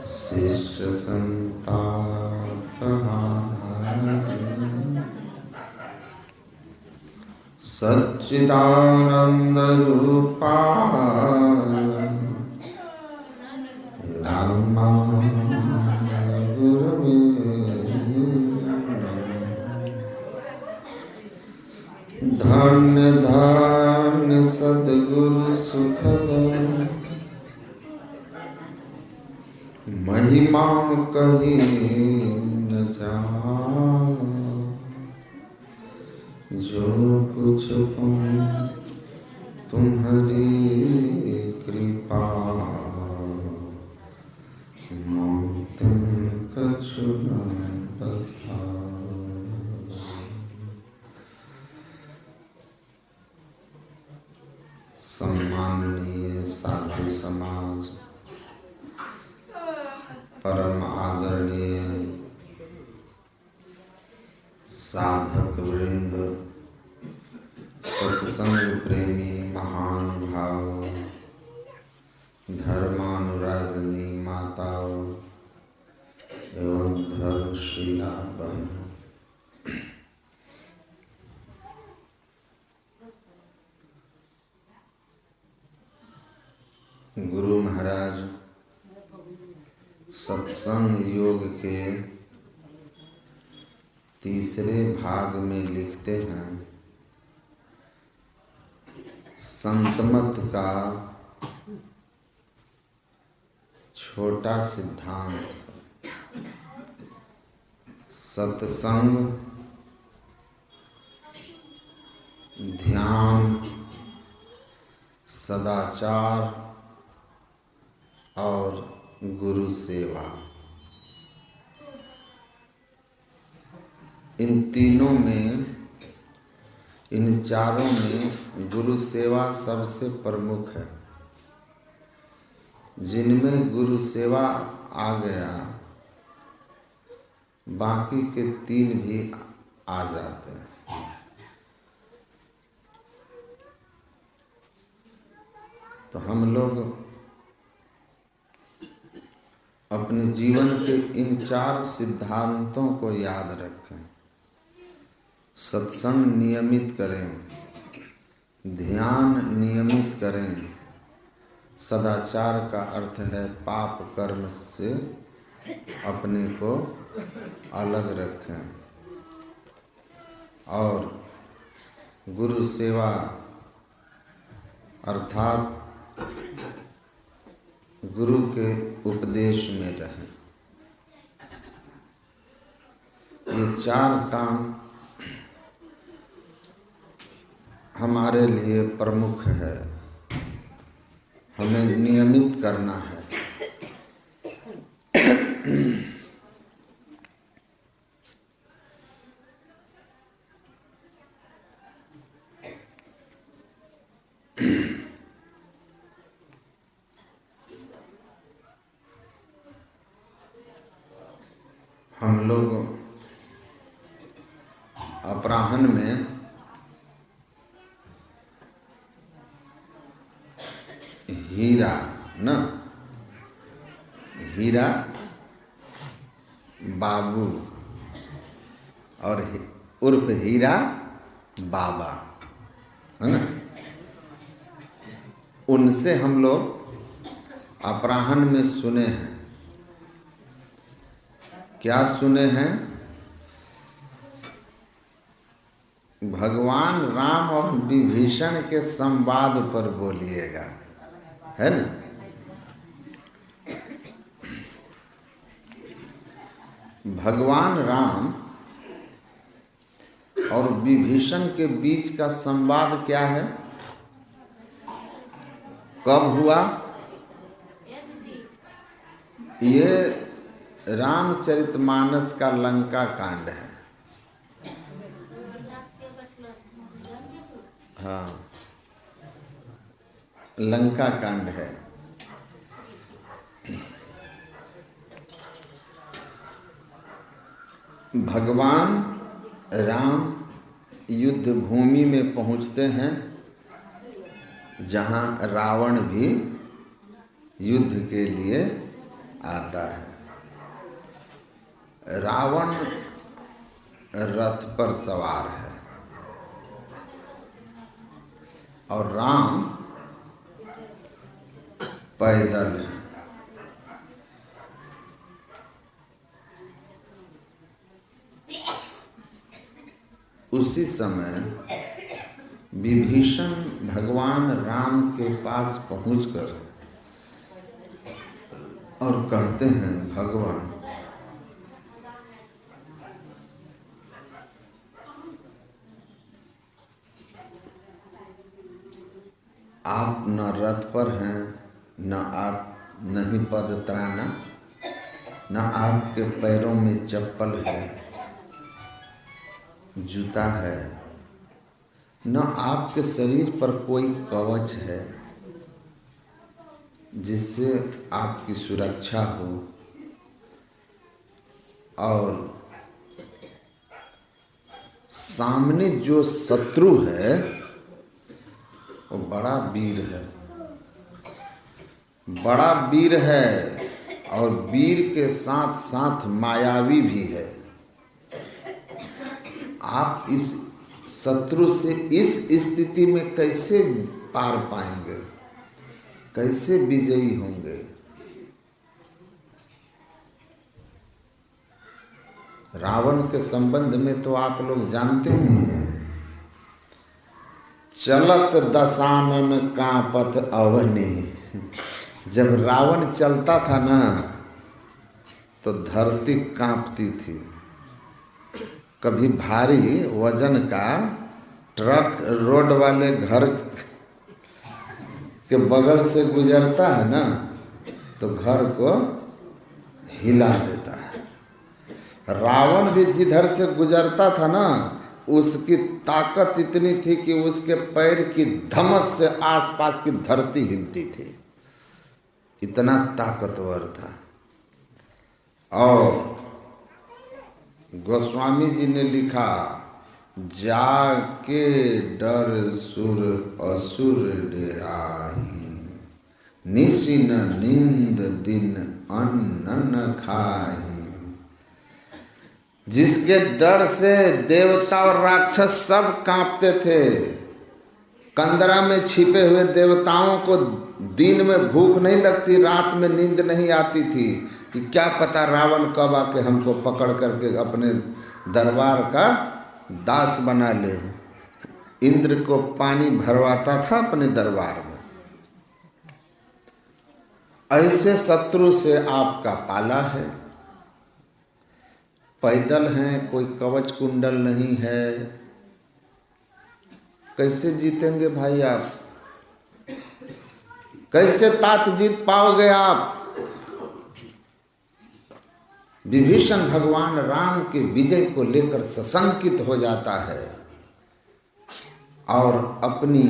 शिष्य संतापहारी सच्चिदानंद रूपाय रामाय गुरवे धन्य धन्य सद्गुरु सुखद महिमा कही न जाए जो कुछ तुम्हारी कृपा तुम कछु न बसाए। सम्माननीय साधु समाज, परम आदरणीय साधक वृंद, सत्संग प्रेमी महान भाव, धर्मानुरागिनी माताओं एवं धर्मशीला बहनों, गुरु महाराज सत्संग योग के तीसरे भाग में लिखते हैं, संतमत का छोटा सिद्धांत। सत्संग, ध्यान, सदाचार और गुरु सेवा, इन तीनों में, इन चारों में गुरु सेवा सबसे प्रमुख है। जिनमें गुरु सेवा आ गया, बाकी के तीन भी आ जाते हैं। तो हम लोग अपने जीवन के इन चार सिद्धांतों को याद रखें। सत्संग नियमित करें, ध्यान नियमित करें, सदाचार का अर्थ है पाप कर्म से अपने को अलग रखें, और गुरु सेवा अर्थात गुरु के उपदेश में रहें। ये चार काम हमारे लिए प्रमुख है, हमें नियमित करना है। हम लोग अपराह्न में हीरा हीरा बाबू और उर्फ हीरा बाबा है ना, उनसे हम लोग अपराह्न में सुने हैं। क्या सुने हैं? भगवान राम और विभीषण के संवाद पर बोलिएगा, है ना। भगवान राम और विभीषण के बीच का संवाद क्या है, कब हुआ? ये रामचरितमानस का लंका कांड है। हाँ, लंका कांड है। भगवान राम युद्ध भूमि में पहुंचते हैं जहाँ रावण भी युद्ध के लिए आता है। रावण रथ पर सवार है और राम पैदल है। उसी समय विभीषण भगवान राम के पास पहुंचकर और कहते हैं, भगवान आप न रथ पर हैं, न आप नहीं पद त्राना, न आपके पैरों में चप्पल है, जूता है, न आपके शरीर पर कोई कवच है जिससे आपकी सुरक्षा हो, और सामने जो शत्रु है वो बड़ा वीर है, बड़ा वीर है और वीर के साथ साथ मायावी भी है। आप इस शत्रु से इस स्थिति में कैसे पार पाएंगे, कैसे विजयी होंगे? रावण के संबंध में तो आप लोग जानते हैं, चलत दशानन कांपत अवनी। जब रावण चलता था ना तो धरती कांपती थी। कभी भारी वजन का ट्रक रोड वाले घर के बगल से गुजरता है ना तो घर को हिला देता है। रावण भी जिधर से गुजरता था ना उसकी ताकत इतनी थी कि उसके पैर की धमस से आसपास की धरती हिलती थी, इतना ताकतवर था। और गोस्वामी जी ने लिखा, जाके डर सुर असुर डेराही, निशिन नींद दिन अन्न न खाही। जिसके डर से देवता और राक्षस सब कांपते थे। कंदरा में छिपे हुए देवताओं को दिन में भूख नहीं लगती, रात में नींद नहीं आती थी कि क्या पता रावण कब आके हमको पकड़ करके अपने दरबार का दास बना ले। इंद्र को पानी भरवाता था अपने दरबार में। ऐसे शत्रु से आपका पाला है, पैदल हैं, कोई कवच कुंडल नहीं है, कैसे जीतेंगे भाई आप? कैसे तात जीत पाओगे आप? विभीषण भगवान राम के विजय को लेकर सशंकित हो जाता है और अपनी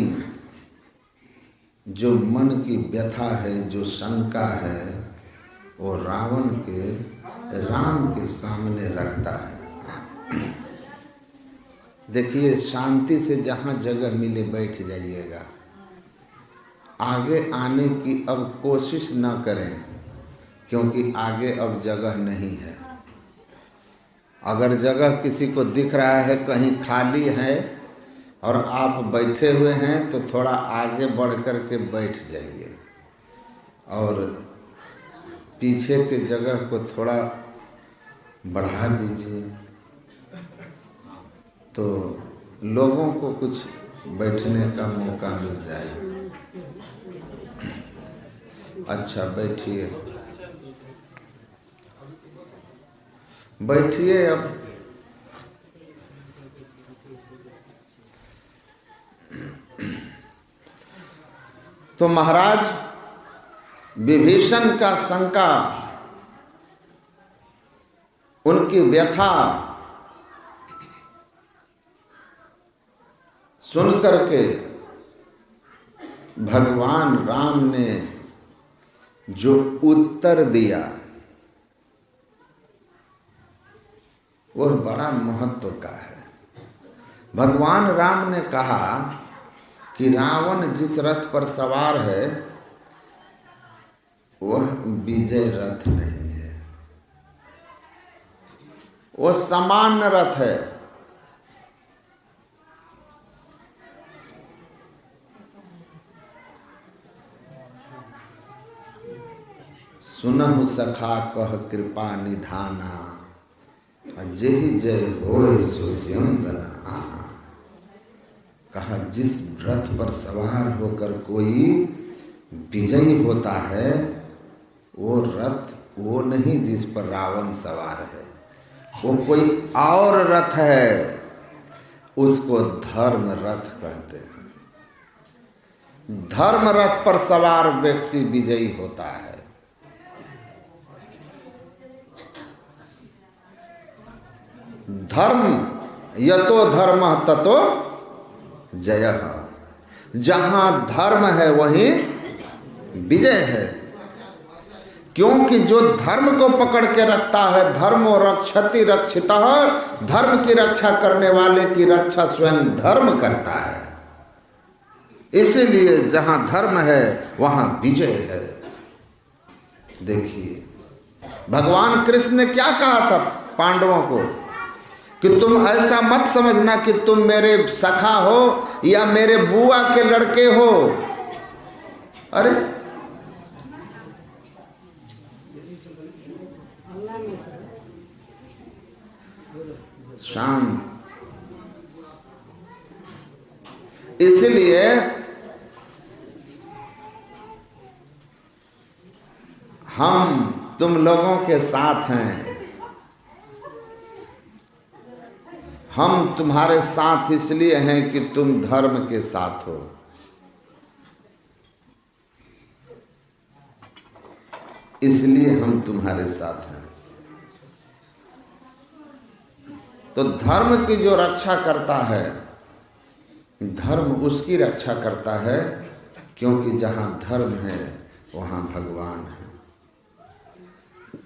जो मन की व्यथा है, जो शंका है, वो राम के सामने रखता है। देखिए, शांति से जहाँ जगह मिले बैठ जाइएगा। आगे आने की अब कोशिश ना करें, क्योंकि आगे अब जगह नहीं है। अगर जगह किसी को दिख रहा है कहीं खाली है और आप बैठे हुए हैं तो थोड़ा आगे बढ़ कर के बैठ जाइए और पीछे के जगह को थोड़ा बढ़ा दीजिए, तो लोगों को कुछ बैठने का मौका मिल जाएगा। अच्छा, बैठिए बैठिए। अब तो महाराज विभीषण का शंका, उनकी व्यथा सुन करके भगवान राम ने जो उत्तर दिया वह बड़ा महत्व का है। भगवान राम ने कहा कि रावण जिस रथ पर सवार है वह विजय रथ नहीं है, वो सामान्य रथ है। सुनहु सखा कह कृपा निधाना, जेहि जय होय सो स्यंदन आना। कहा जिस रथ पर सवार होकर कोई विजयी होता है वो रथ वो नहीं जिस पर रावण सवार है, वो कोई और रथ है, उसको धर्म रथ कहते हैं। धर्म रथ पर सवार व्यक्ति विजयी होता है। धर्म यतो धर्म ततो जयः, जहां धर्म है वहीं विजय है। क्योंकि जो धर्म को पकड़ के रखता है, धर्मो रक्षति रक्षितः, धर्म की रक्षा करने वाले की रक्षा स्वयं धर्म करता है। इसीलिए जहां धर्म है वहां विजय है। देखिए भगवान कृष्ण ने क्या कहा था पांडवों को कि तुम ऐसा मत समझना कि तुम मेरे सखा हो या मेरे बुआ के लड़के हो। अरे शांत। इसलिए हम तुम लोगों के साथ हैं, हम तुम्हारे साथ इसलिए हैं कि तुम धर्म के साथ हो। इसलिए हम तुम्हारे साथ हैं। तो धर्म की जो रक्षा करता है, धर्म उसकी रक्षा करता है, क्योंकि जहां धर्म है वहां भगवान है।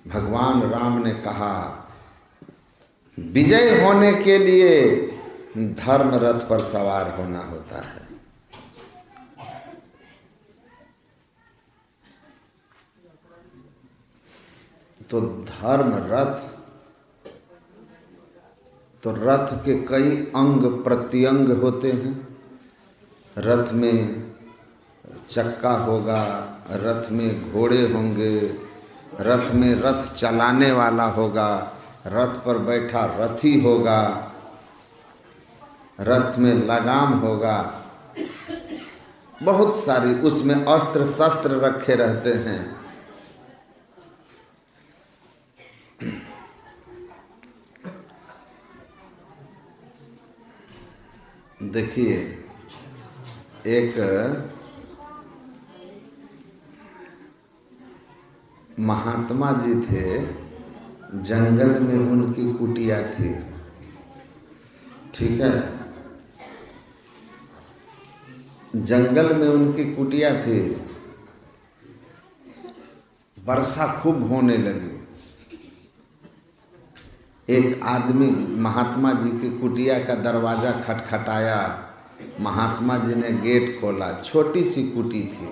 भगवान राम ने कहा विजय होने के लिए धर्म रथ पर सवार होना होता है। तो धर्म रथ, तो रथ के कई अंग प्रत्यंग होते हैं। रथ में चक्का होगा, रथ में घोड़े होंगे, रथ में रथ चलाने वाला होगा, रथ पर बैठा रथी होगा, रथ में लगाम होगा, बहुत सारी उसमें अस्त्र शस्त्र रखे रहते हैं। देखिए एक महात्मा जी थे, जंगल में उनकी कुटिया थी, ठीक है। जंगल में उनकी कुटिया थी। वर्षा खूब होने लगी। एक आदमी महात्मा जी की कुटिया का दरवाजा खटखटाया। महात्मा जी ने गेट खोला। छोटी सी कुटी थी।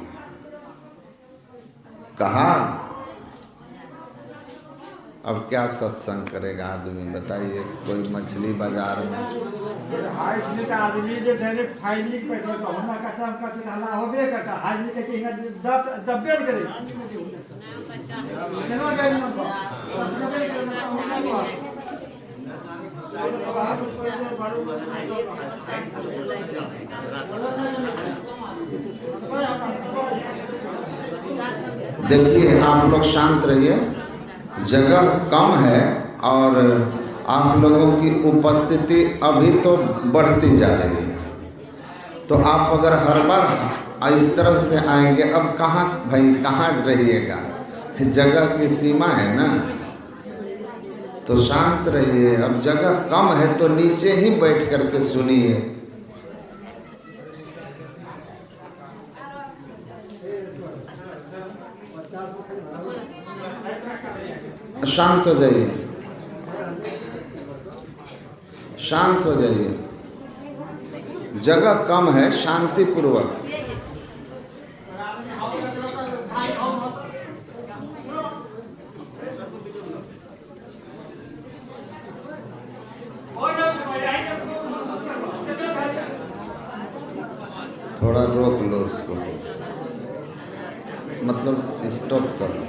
कहा अब क्या सत्संग करेगा आदमी, बताइए। कोई मछली बाजार में आदमी जो फाइलिंग देखिए आप लोग शांत रहिए, जगह कम है और आप लोगों की उपस्थिति अभी तो बढ़ती जा रही है। तो आप अगर हर बार इस तरह से आएंगे, अब कहाँ भाई कहाँ रहिएगा, जगह की सीमा है ना। तो शांत रहिए, अब जगह कम है तो नीचे ही बैठ करके सुनिए। शांत हो जाइए, शांत हो जाइए। जगह कम है, शांतिपूर्वक। थोड़ा रोक लो उसको, मतलब स्टॉप कर लो।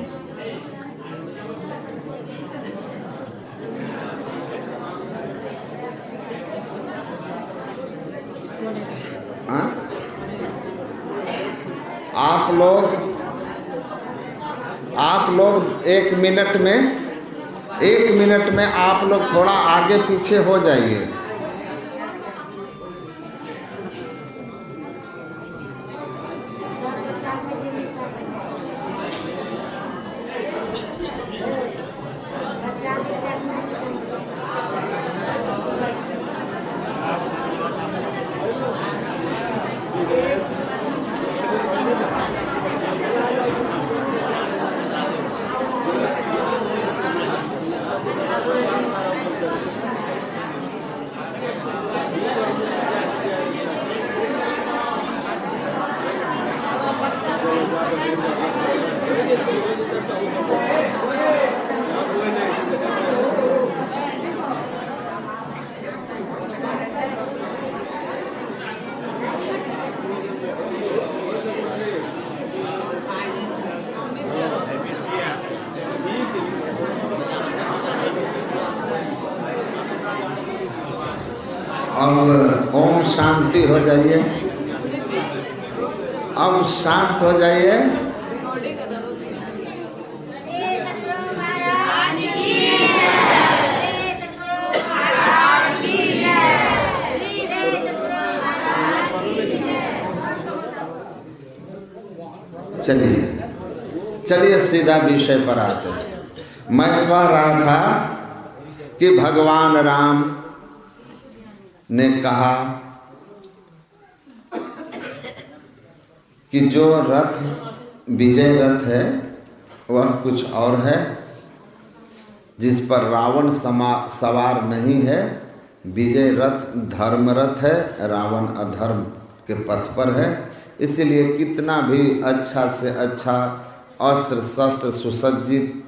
आप लोग 1 मिनट में आप लोग थोड़ा आगे पीछे हो जाइए। अब ओम शांति हो जाइए। अब शांत हो जाइए। चलिए सीधा विषय पर आते हैं। मैं कह रहा था कि भगवान राम ने कहा कि जो रथ विजय रथ है वह कुछ और है, जिस पर रावण सवार नहीं है। विजय रथ धर्म रथ है, रावण अधर्म के पथ पर है। इसलिए कितना भी अच्छा से अच्छा अस्त्र शस्त्र सुसज्जित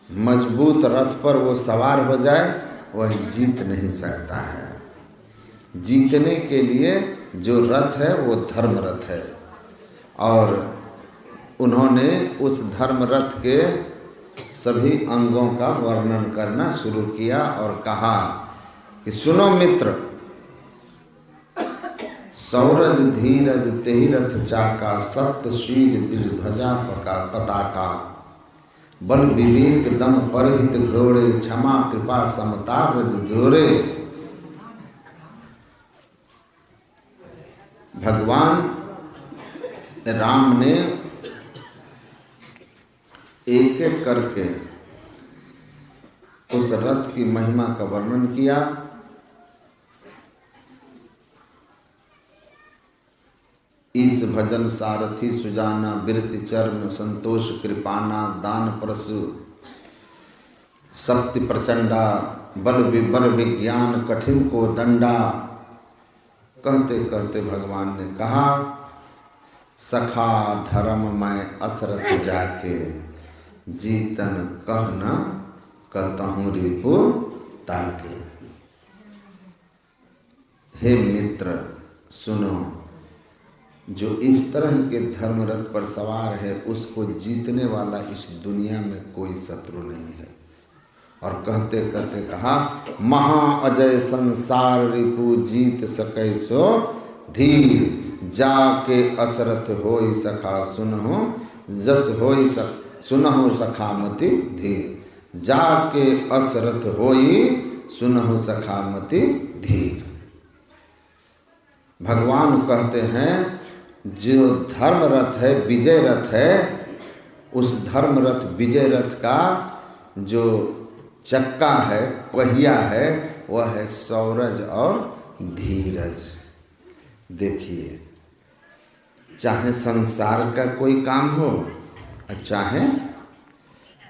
मजबूत रथ पर वो सवार हो जाए, वह जीत नहीं सकता है। जीतने के लिए जो रथ है वो धर्म रथ है। और उन्होंने उस धर्म रथ के सभी अंगों का वर्णन करना शुरू किया और कहा कि सुनो मित्र, सौरज धीरज तेहि रथ चाका, सत्यशील ध्वजा पताका, बल विवेक दम परहित घोड़े, क्षमा कृपा समता व्रज दोरे। भगवान राम ने एक एक करके उस रथ की महिमा का वर्णन किया। ईश भजन सारथी सुजाना, बिरति चर्म संतोष कृपाना, दान परशु शक्ति प्रचंडा, बल विज्ञान कठिन को दंडा। कहते कहते भगवान ने कहा, सखा धर्म मैं असरथ जाके, जीतन कहना कहूँ रिपु ताके। हे मित्र सुनो, जो इस तरह के धर्मरथ पर सवार है उसको जीतने वाला इस दुनिया में कोई शत्रु नहीं है। और कहते कहते कहा, महा अजय संसार रिपु, जीत सकै सो धीर, जाके असरथ होई सखा सुनहो, जस होई सुनहो सखा मति धीर। जाके असरथ होई सुनहो सखा मति धीर। भगवान कहते हैं जो धर्म रथ है, विजय रथ है, उस धर्म रथ विजय रथ का जो चक्का है, पहिया है, वह है सौरज और धीरज। देखिए, चाहे संसार का कोई काम हो, चाहे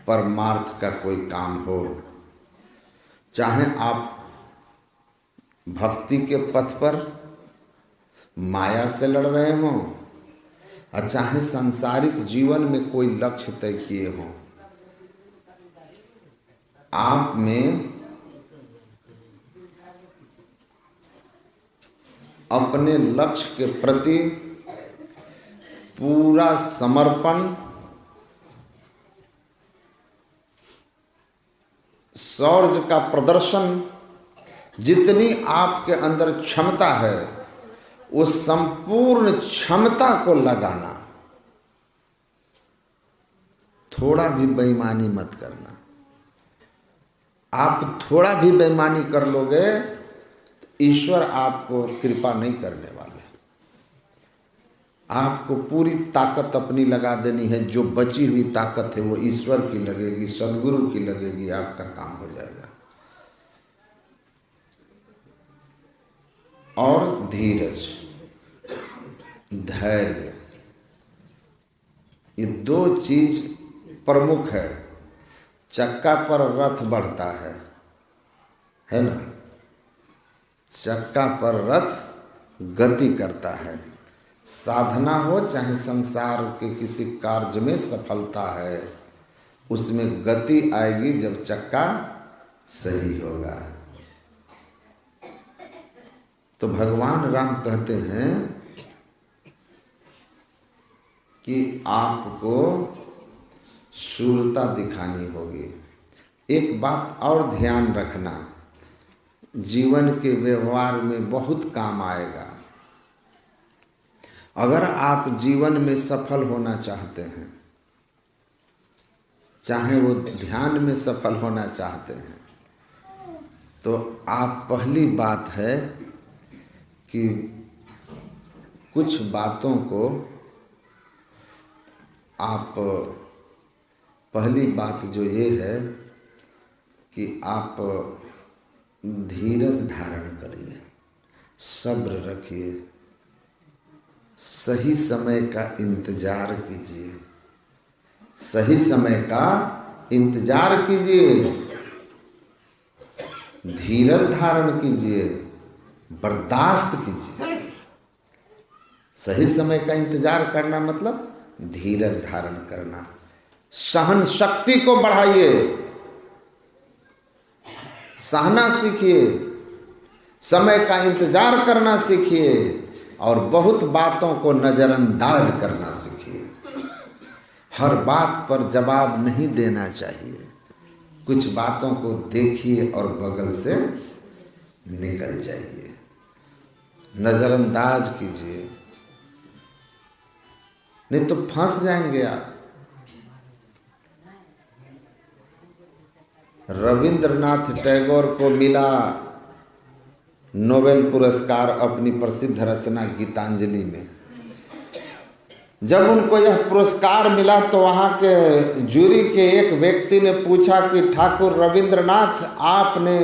परमार्थ का कोई काम हो, चाहे आप भक्ति के पथ पर माया से लड़ रहे हों और चाहे सांसारिक जीवन में कोई लक्ष्य तय किए हों, आप में अपने लक्ष्य के प्रति पूरा समर्पण, शौर्य का प्रदर्शन, जितनी आपके अंदर क्षमता है उस संपूर्ण क्षमता को लगाना। थोड़ा भी बेईमानी मत करना। आप थोड़ा भी बेईमानी कर लोगे तो ईश्वर आपको कृपा नहीं करने वाले। आपको पूरी ताकत अपनी लगा देनी है। जो बची हुई ताकत है वो ईश्वर की लगेगी, सद्गुरु की लगेगी, आपका काम हो जाएगा। और धीरज, धैर्य, ये दो चीज प्रमुख है। चक्का पर रथ बढ़ता है ना। चक्का पर रथ गति करता है। साधना हो चाहे संसार के किसी कार्य में सफलता है, उसमें गति आएगी जब चक्का सही होगा। तो भगवान राम कहते हैं कि आपको शूरता दिखानी होगी। एक बात और ध्यान रखना, जीवन के व्यवहार में बहुत काम आएगा। अगर आप जीवन में सफल होना चाहते हैं, चाहे वो ध्यान में सफल होना चाहते हैं, तो आप पहली बात है कि कुछ बातों को आप, पहली बात जो ये है कि आप धीरज धारण करिए, सब्र रखिए, सही समय का इंतजार कीजिए, सही समय का इंतजार कीजिए, धीरज धारण कीजिए, बर्दाश्त कीजिए। सही समय का इंतजार करना मतलब धीरज धारण करना। सहन शक्ति को बढ़ाइए, सहना सीखिए, समय का इंतजार करना सीखिए और बहुत बातों को नजरअंदाज करना सीखिए। हर बात पर जवाब नहीं देना चाहिए। कुछ बातों को देखिए और बगल से निकल जाइए, नजरअंदाज कीजिए, नहीं तो फंस जाएंगे आप। रविंद्रनाथ टैगोर को मिला नोबेल पुरस्कार अपनी प्रसिद्ध रचना गीतांजलि में। जब उनको यह पुरस्कार मिला तो वहाँ के जूरी के एक व्यक्ति ने पूछा कि ठाकुर रविंद्रनाथ, आपने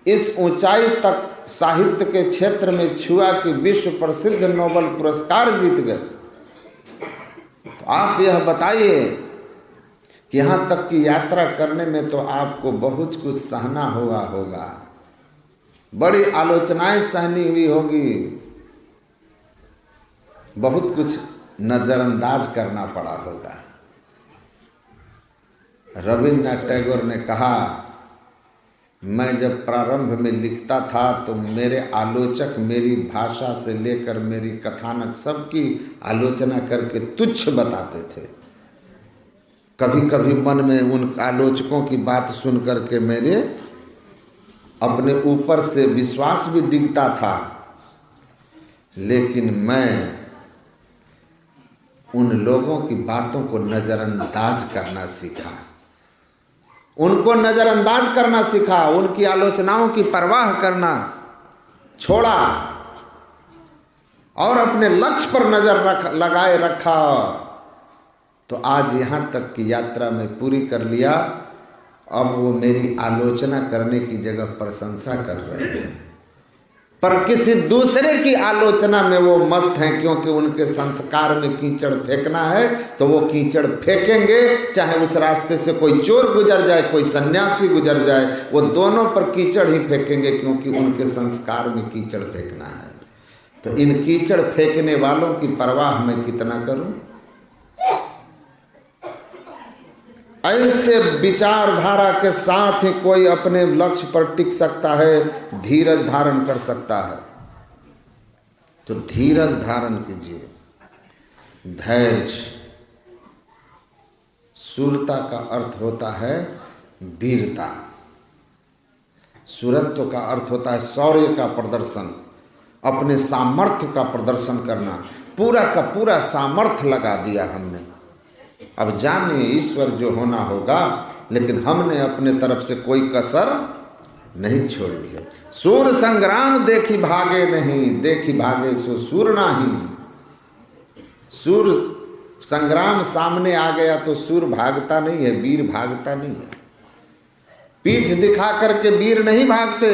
इस ऊंचाई तक साहित्य के क्षेत्र में छुआ कि विश्व प्रसिद्ध नोबेल पुरस्कार जीत गए, तो आप यह बताइए कि यहाँ तक की यात्रा करने में तो आपको बहुत कुछ सहना हुआ होगा, बड़ी आलोचनाएं सहनी हुई होगी, बहुत कुछ नजरअंदाज करना पड़ा होगा। रविन्द्रनाथ टैगोर ने कहा, मैं जब प्रारंभ में लिखता था तो मेरे आलोचक मेरी भाषा से लेकर मेरी कथानक सबकी आलोचना करके तुच्छ बताते थे। कभी कभी मन में उन आलोचकों की बात सुन करके मेरे अपने ऊपर से विश्वास भी डिगता था, लेकिन मैं उन लोगों की बातों को नजरअंदाज करना सीखा, उनको नजरअंदाज करना सीखा, उनकी आलोचनाओं की परवाह करना छोड़ा और अपने लक्ष्य पर नजर लगाए रखा। तो आज यहाँ तक की यात्रा में पूरी कर लिया। अब वो मेरी आलोचना करने की जगह प्रशंसा कर रहे हैं, पर किसी दूसरे की आलोचना में वो मस्त हैं, क्योंकि उनके संस्कार में कीचड़ फेंकना है तो वो कीचड़ फेंकेंगे। चाहे उस रास्ते से कोई चोर गुजर जाए, कोई सन्यासी गुजर जाए, वो दोनों पर कीचड़ ही फेंकेंगे, क्योंकि उनके संस्कार में कीचड़ फेंकना है। तो इन कीचड़ फेंकने वालों की परवाह मैं कितना करूं। ऐसे विचारधारा के साथ ही कोई अपने लक्ष्य पर टिक सकता है, धीरज धारण कर सकता है। तो धीरज धारण कीजिए, धैर्य। शूरता का अर्थ होता है वीरता, शूरत्व का अर्थ होता है शौर्य का प्रदर्शन, अपने सामर्थ्य का प्रदर्शन करना। पूरा का पूरा सामर्थ्य लगा दिया हमने, अब जाने ईश्वर जो होना होगा, लेकिन हमने अपने तरफ से कोई कसर नहीं छोड़ी है। सूर संग्राम देखी भागे नहीं, देखी भागे सो सूर नाही। सूर संग्राम सामने आ गया तो सूर भागता नहीं है, वीर भागता नहीं है। पीठ दिखा करके वीर नहीं भागते।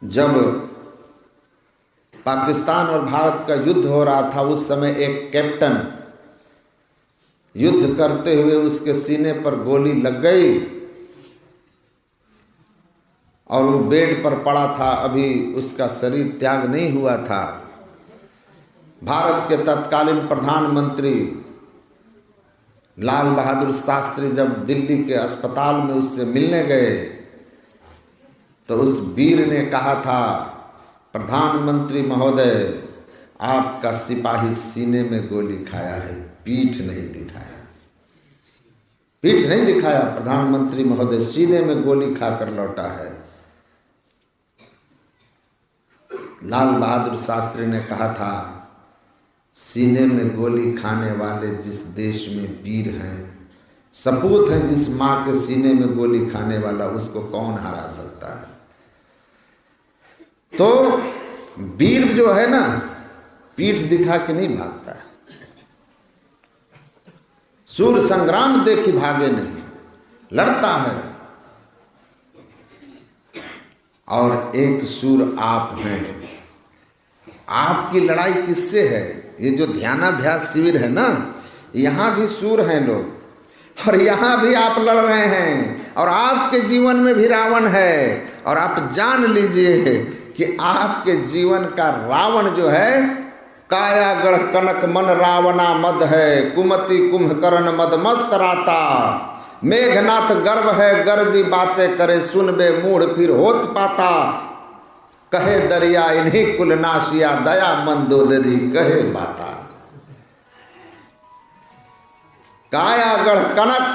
जब पाकिस्तान और भारत का युद्ध हो रहा था, उस समय एक कैप्टन युद्ध करते हुए उसके सीने पर गोली लग गई और वो बेड पर पड़ा था, अभी उसका शरीर त्याग नहीं हुआ था। भारत के तत्कालीन प्रधानमंत्री लाल बहादुर शास्त्री जब दिल्ली के अस्पताल में उससे मिलने गए तो उस वीर ने कहा था, प्रधानमंत्री महोदय, आपका सिपाही सीने में गोली खाया है, पीठ नहीं दिखाया। पीठ नहीं दिखाया, प्रधानमंत्री महोदय सीने में गोली खाकर लौटा है। लाल बहादुर शास्त्री ने कहा था, सीने में गोली खाने वाले जिस देश में वीर हैं, सपूत हैं जिस माँ के सीने में गोली खाने वाला, उसको कौन हरा सकता है। तो वीर जो है ना, पीठ दिखा के नहीं भागता है। सूर संग्राम देखी भागे नहीं, लड़ता है। और एक सूर आप हैं। आपकी लड़ाई किससे है? ये जो ध्यानाभ्यास शिविर है ना, यहाँ भी सूर हैं लोग, और यहाँ भी आप लड़ रहे हैं, और आपके जीवन में भी रावण है। और आप जान लीजिए कि आपके जीवन का रावण जो है, काया गढ़ कनक मन रावणा मद है, कुमति कुंभकर्ण मद मस्त राता, मेघनाथ गर्व है गर्जी बातें करे, सुन बे मूढ़ फिर होत पाता, कहे दरिया इन्हीं कुलनाशिया, दया मंदोदरी कहे बाता। कायागढ़ कनक,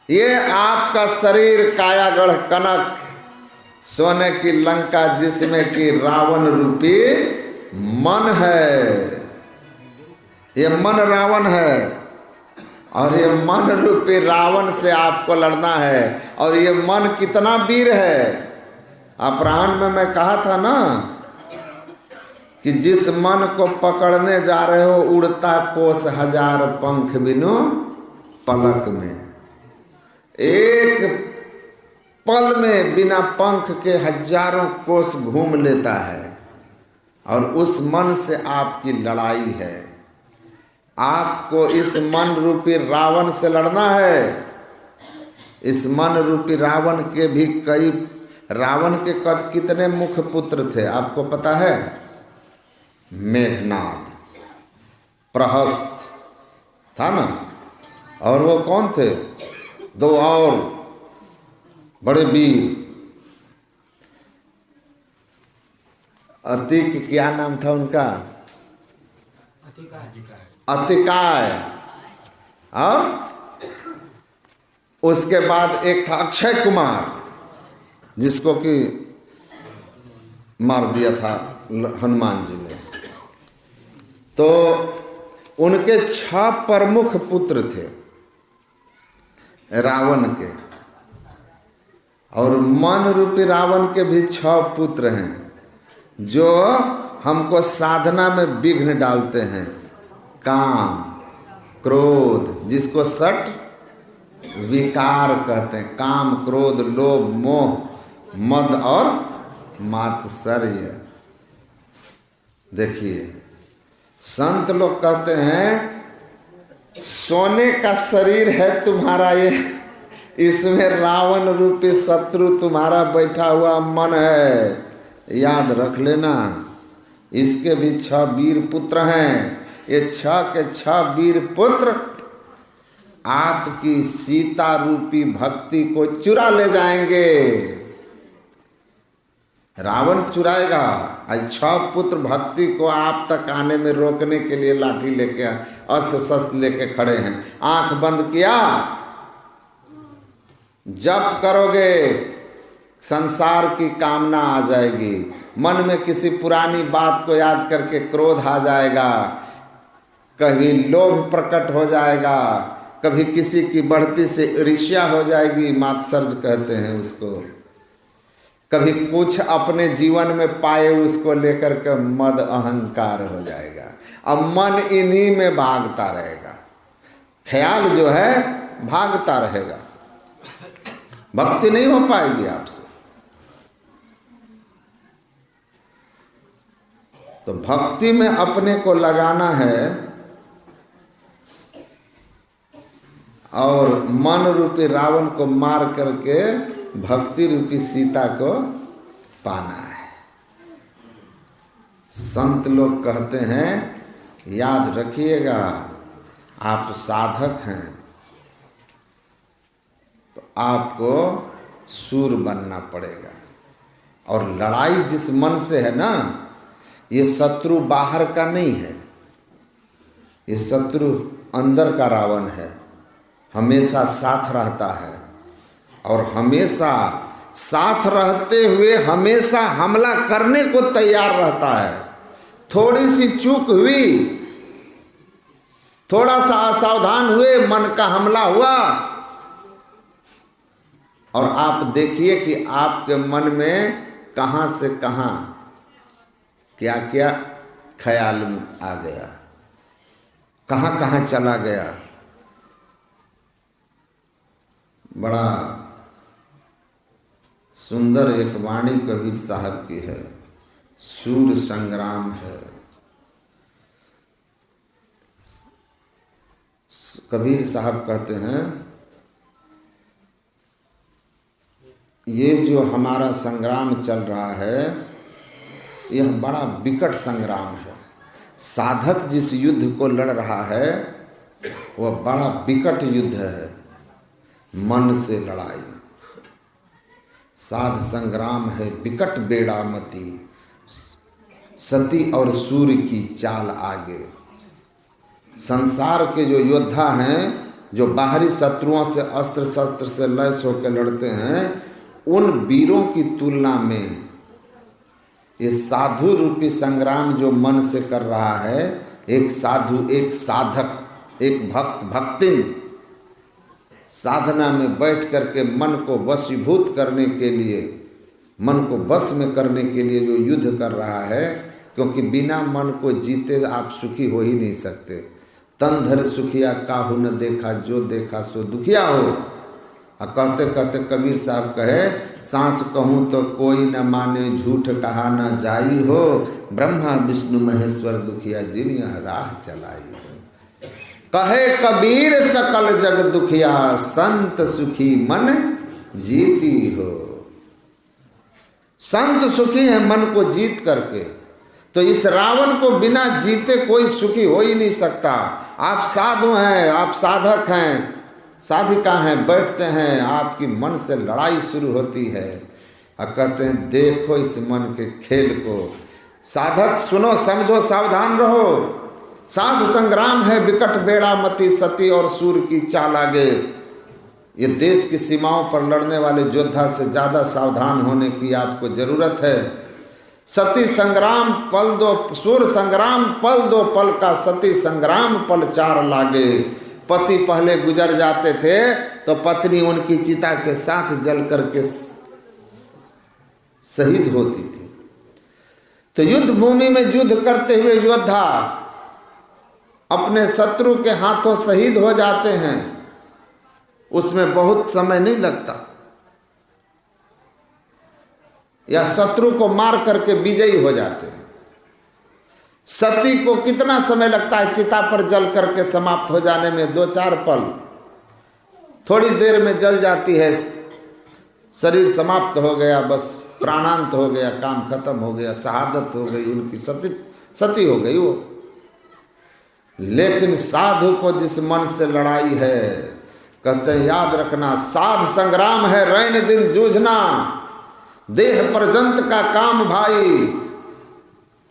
ये आपका शरीर कायागढ़ कनक, सोने की लंका जिसमें कि रावण रूपी मन है। ये मन रावण है, और ये मन रूपी रावण से आपको लड़ना है। और ये मन कितना वीर है। अपराह्न में मैं कहा था ना कि जिस मन को पकड़ने जा रहे हो, उड़ता कोस हजार पंख बिनु पलक में। एक पल में बिना पंख के हजारों कोस घूम लेता है। और उस मन से आपकी लड़ाई है। आपको इस मन रूपी रावण से लड़ना है। इस मन रूपी रावण के भी कई, रावण के कितने मुख्य पुत्र थे आपको पता है? मेघनाद, प्रहस्त था ना, और वो कौन थे? दो और बड़े वीर। अतिक, क्या नाम था उनका? अतिकाय। और उसके बाद एक था अक्षय कुमार, जिसको कि मार दिया था हनुमान जी ने। तो उनके 6 प्रमुख पुत्र थे रावण के, और मन रूपी रावण के भी 6 पुत्र हैं जो हमको साधना में विघ्न डालते हैं। काम, क्रोध, जिसको सट विकार कहते हैं। काम, क्रोध, लोभ, मोह, मद और मात्सर्य। देखिए, संत लोग कहते हैं सोने का शरीर है तुम्हारा ये, इसमें रावण रूपी शत्रु तुम्हारा बैठा हुआ मन है, याद रख लेना। इसके भी 6 वीर पुत्र हैं। ये 6 के 6 वीर पुत्र आपकी सीता रूपी भक्ति को चुरा ले जाएंगे। रावण चुराएगा, आज 6 पुत्र भक्ति को आप तक आने में रोकने के लिए लाठी लेके, अस्त्र शस्त्र लेके खड़े हैं। आंख बंद किया, जप करोगे संसार की कामना आ जाएगी। मन में किसी पुरानी बात को याद करके क्रोध आ जाएगा, कभी लोभ प्रकट हो जाएगा, कभी किसी की बढ़ती से ईर्ष्या हो जाएगी, मात्सर्ज कहते हैं उसको। कभी कुछ अपने जीवन में पाए उसको लेकर के मद अहंकार हो जाएगा। अब मन इन्हीं में भागता रहेगा, ख्याल जो है भागता रहेगा, भक्ति नहीं हो पाएगी आपसे। तो भक्ति में अपने को लगाना है और मन रूपी रावण को मार करके भक्ति रूपी सीता को पाना है। संत लोग कहते हैं, याद रखिएगा, आप साधक हैं तो आपको सूर बनना पड़ेगा। और लड़ाई जिस मन से है ना, ये शत्रु बाहर का नहीं है, ये शत्रु अंदर का रावण है। हमेशा साथ रहता है और हमेशा साथ रहते हुए हमेशा हमला करने को तैयार रहता है। थोड़ी सी चूक हुई, थोड़ा सा असावधान हुए, मन का हमला हुआ और आप देखिए कि आपके मन में कहां से कहां क्या क्या ख्याल आ गया, कहां कहां चला गया। बड़ा सुंदर एक वाणी कबीर साहब की है, सूर संग्राम है। कबीर साहब कहते हैं, ये जो हमारा संग्राम चल रहा है यह बड़ा विकट संग्राम है। साधक जिस युद्ध को लड़ रहा है वह बड़ा विकट युद्ध है, मन से लड़ाई। साध संग्राम है विकट बेड़ामती, सती और सूर्य की चाल आगे। संसार के जो योद्धा हैं, जो बाहरी शत्रुओं से अस्त्र शस्त्र से लैस होकर लड़ते हैं, उन वीरों की तुलना में ये साधु रूपी संग्राम जो मन से कर रहा है, एक साधु, एक साधक, एक भक्त, भक्तिन साधना में बैठ करके मन को वशीभूत करने के लिए, मन को वश में करने के लिए जो युद्ध कर रहा है, क्योंकि बिना मन को जीते आप सुखी हो ही नहीं सकते। तन धर सुखिया काहू न देखा, जो देखा सो दुखिया हो। और कहते कहते कबीर साहब कहे, सांच कहूँ तो कोई न माने, झूठ कहा न जाई हो, ब्रह्मा विष्णु महेश्वर दुखिया जिन यह राह चलाई हो। कहे कबीर सकल जग दुखिया, संत सुखी मन जीती हो। संत सुखी है मन को जीत करके, तो इस रावण को बिना जीते कोई सुखी हो ही नहीं सकता। आप साधु हैं, आप साधक हैं, साधिका हैं, बैठते हैं, आपकी मन से लड़ाई शुरू होती है और कहते हैं देखो इस मन के खेल को। साधक सुनो, समझो, सावधान रहो। साध संग्राम है विकट बेड़ामती, सती और सूर्य की चाल आगे। ये देश की सीमाओं पर लड़ने वाले योद्धा से ज्यादा सावधान होने की आपको जरूरत है। सती संग्राम पल दो, सूर्य संग्राम पल दो पल का, सती संग्राम पल 4 लागे। पति पहले गुजर जाते थे तो पत्नी उनकी चिता के साथ जल करके शहीद होती थी। तो युद्ध भूमि में युद्ध करते हुए योद्धा अपने शत्रु के हाथों शहीद हो जाते हैं, उसमें बहुत समय नहीं लगता। या शत्रु को मार करके विजयी हो जाते हैं। सती को कितना समय लगता है चिता पर जल करके समाप्त हो जाने में? 2-4 पल। थोड़ी देर में जल जाती है, शरीर समाप्त हो गया, बस प्राणांत हो गया, काम खत्म हो गया, शहादत हो गई, उनकी सती हो गई वो। लेकिन साधु को जिस मन से लड़ाई है, कहते हैं याद रखना, साध संग्राम है रैन दिन जूझना, देह पर्यंत का काम भाई,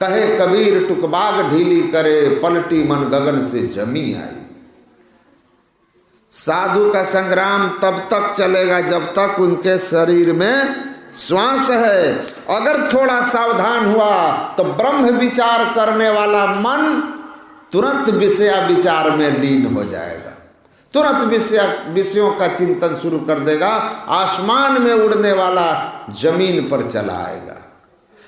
कहे कबीर टुकबाग ढीली करे, पलटी मन गगन से जमी आई। साधु का संग्राम तब तक चलेगा जब तक उनके शरीर में श्वास है। अगर थोड़ा सावधान हुआ तो ब्रह्म विचार करने वाला मन तुरंत विषया विचार में लीन हो जाएगा, तुरंत विषयों का चिंतन शुरू कर देगा, आसमान में उड़ने वाला जमीन पर चला आएगा।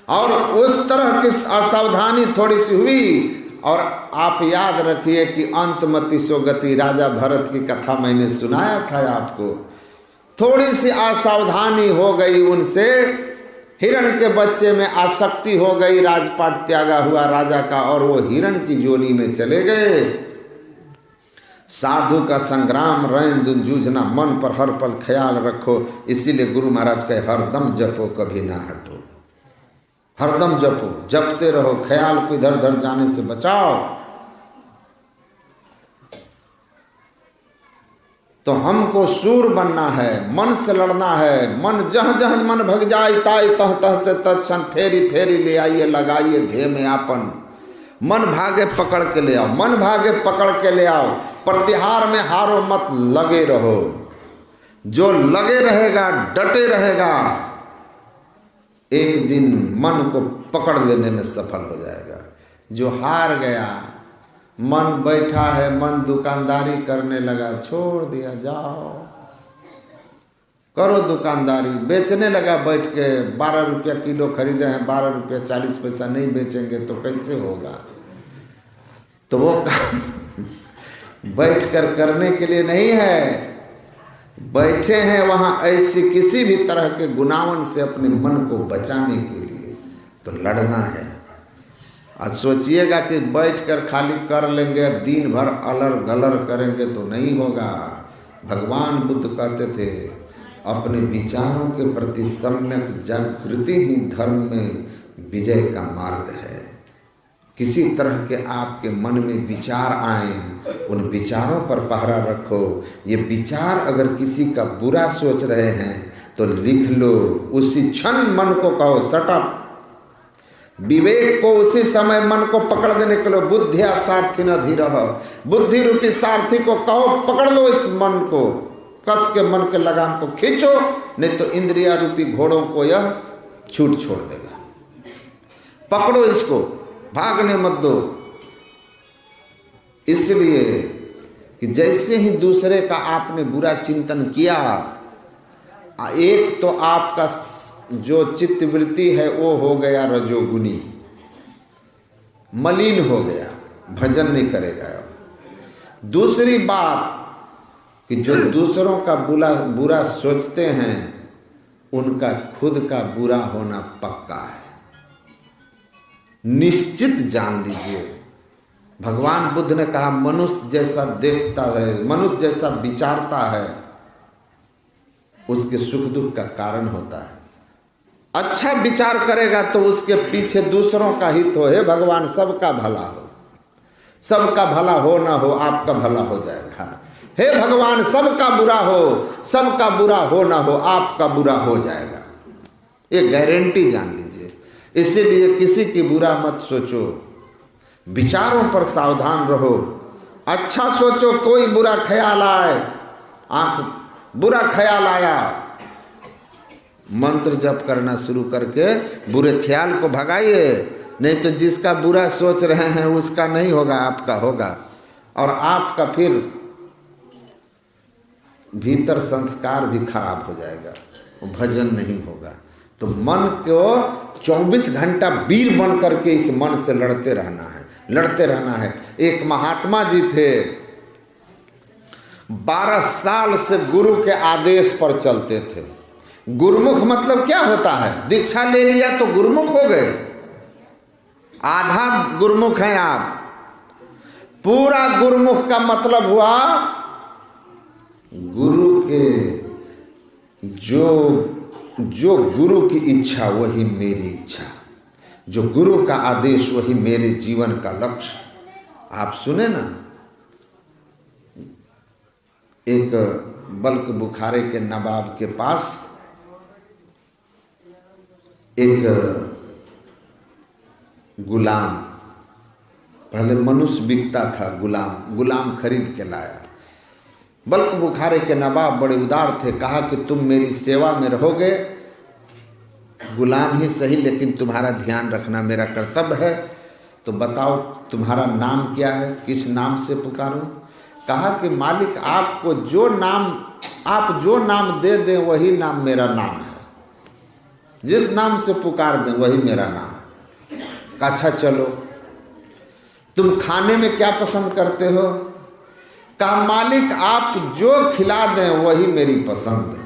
और उस तरह की असावधानी थोड़ी सी हुई, और आप याद रखिए कि अंतमति सो गति, राजा भरत की कथा मैंने सुनाया था आपको। थोड़ी सी असावधानी हो गई उनसे, हिरण के बच्चे में आसक्ति हो गई, राजपाट त्यागा हुआ राजा का, और वो हिरण की जोनी में चले गए। साधु का संग्राम रैन दिन जूझना, मन पर हर पल ख्याल रखो। इसीलिए गुरु महाराज कहे हरदम जपो कभी ना हटो, हरदम जपो, जपते रहो, ख्याल को इधर उधर जाने से बचाओ। तो हमको शूर बनना है, मन से लड़ना है। मन जह जह मन भग जाए, ताई तह तह से तत्क्षण फेरी फेरी ले आइए, लगाइए ध्येय में आपन। मन भागे पकड़ के ले आओ, मन भागे पकड़ के ले आओ। प्रतिहार में हारो मत, लगे रहो। जो लगे रहेगा, डटे रहेगा, एक दिन मन को पकड़ लेने में सफल हो जाएगा। जो हार गया, मन बैठा है, मन दुकानदारी करने लगा, छोड़ दिया, जाओ करो दुकानदारी, बेचने लगा बैठ के, 12 रुपया किलो खरीदे हैं, 12 रुपया 40 पैसा नहीं बेचेंगे तो कैसे होगा। तो वो काम बैठ कर करने के लिए नहीं है, बैठे हैं वहां ऐसी किसी भी तरह के गुनावन से अपने मन को बचाने के लिए। तो लड़ना है। आज सोचिएगा कि बैठकर खाली कर लेंगे, दिन भर अलर गलर करेंगे तो नहीं होगा। भगवान बुद्ध कहते थे अपने विचारों के प्रति सम्यक जागृति ही धर्म में विजय का मार्ग है। किसी तरह के आपके मन में विचार आए, उन विचारों पर पहरा रखो। ये विचार अगर किसी का बुरा सोच रहे हैं तो लिख लो, उसी क्षण मन को कहो शट अप। विवेक को उसी समय मन को पकड़ देने के लिए बुद्धिया सारथी न धीरह, बुद्धि रूपी सारथी को कहो पकड़ लो इस मन को, कस के मन के लगाम को खींचो, नहीं तो इंद्रिया रूपी घोड़ों को यह छूट छोड़ देगा। पकड़ो इसको, भागने मत दो। इसलिए कि जैसे ही दूसरे का आपने बुरा चिंतन किया, एक तो आपका जो चित्तवृत्ति है वो हो गया रजोगुनी, मलिन हो गया, भजन नहीं करेगा। दूसरी बात कि जो दूसरों का बुरा सोचते हैं उनका खुद का बुरा होना पक्का है, निश्चित जान लीजिए। भगवान बुद्ध ने कहा मनुष्य जैसा देखता है, मनुष्य जैसा विचारता है, उसके सुख दुख का कारण होता है। अच्छा विचार करेगा तो उसके पीछे दूसरों का हित हो। हे भगवान सबका भला हो, सबका भला हो ना हो आपका भला हो जाएगा। हे भगवान सबका बुरा हो, सबका बुरा हो ना हो आपका बुरा हो जाएगा। ये गारंटी जान लीजिए। इसीलिए किसी की बुरा मत सोचो, विचारों पर सावधान रहो। अच्छा सोचो, कोई बुरा ख्याल आए, बुरा ख्याल आया, मंत्र जप करना शुरू करके बुरे ख्याल को भगाइए। नहीं तो जिसका बुरा सोच रहे हैं उसका नहीं होगा, आपका होगा। और आपका फिर भीतर संस्कार भी खराब हो जाएगा, वो भजन नहीं होगा। तो मन को 24 घंटा वीर बन करके इस मन से लड़ते रहना है, लड़ते रहना है। एक महात्मा जी थे, 12 साल से गुरु के आदेश पर चलते थे। गुरुमुख मतलब क्या होता है? दीक्षा ले लिया तो गुरुमुख हो गए, आधा गुरुमुख हैं आप। पूरा गुरुमुख का मतलब हुआ गुरु के जो गुरु की इच्छा वही मेरी इच्छा, जो गुरु का आदेश वही मेरे जीवन का लक्ष्य। आप सुने ना, एक बल्क बुखारे के नवाब के पास एक गुलाम, पहले मनुष्य बिकता था, गुलाम खरीद के लाया। बल्क बुखारे के नवाब बड़े उदार थे, कहा कि तुम मेरी सेवा में रहोगे, गुलाम ही सही लेकिन तुम्हारा ध्यान रखना मेरा कर्तव्य है। तो बताओ तुम्हारा नाम क्या है, किस नाम से पुकारूं? कहा कि मालिक आपको आप जो नाम दे दें वही नाम मेरा नाम है, जिस नाम से पुकार दें वही मेरा नाम है। अच्छा चलो, तुम खाने में क्या पसंद करते हो? कहा मालिक आप जो खिला दें वही मेरी पसंद है।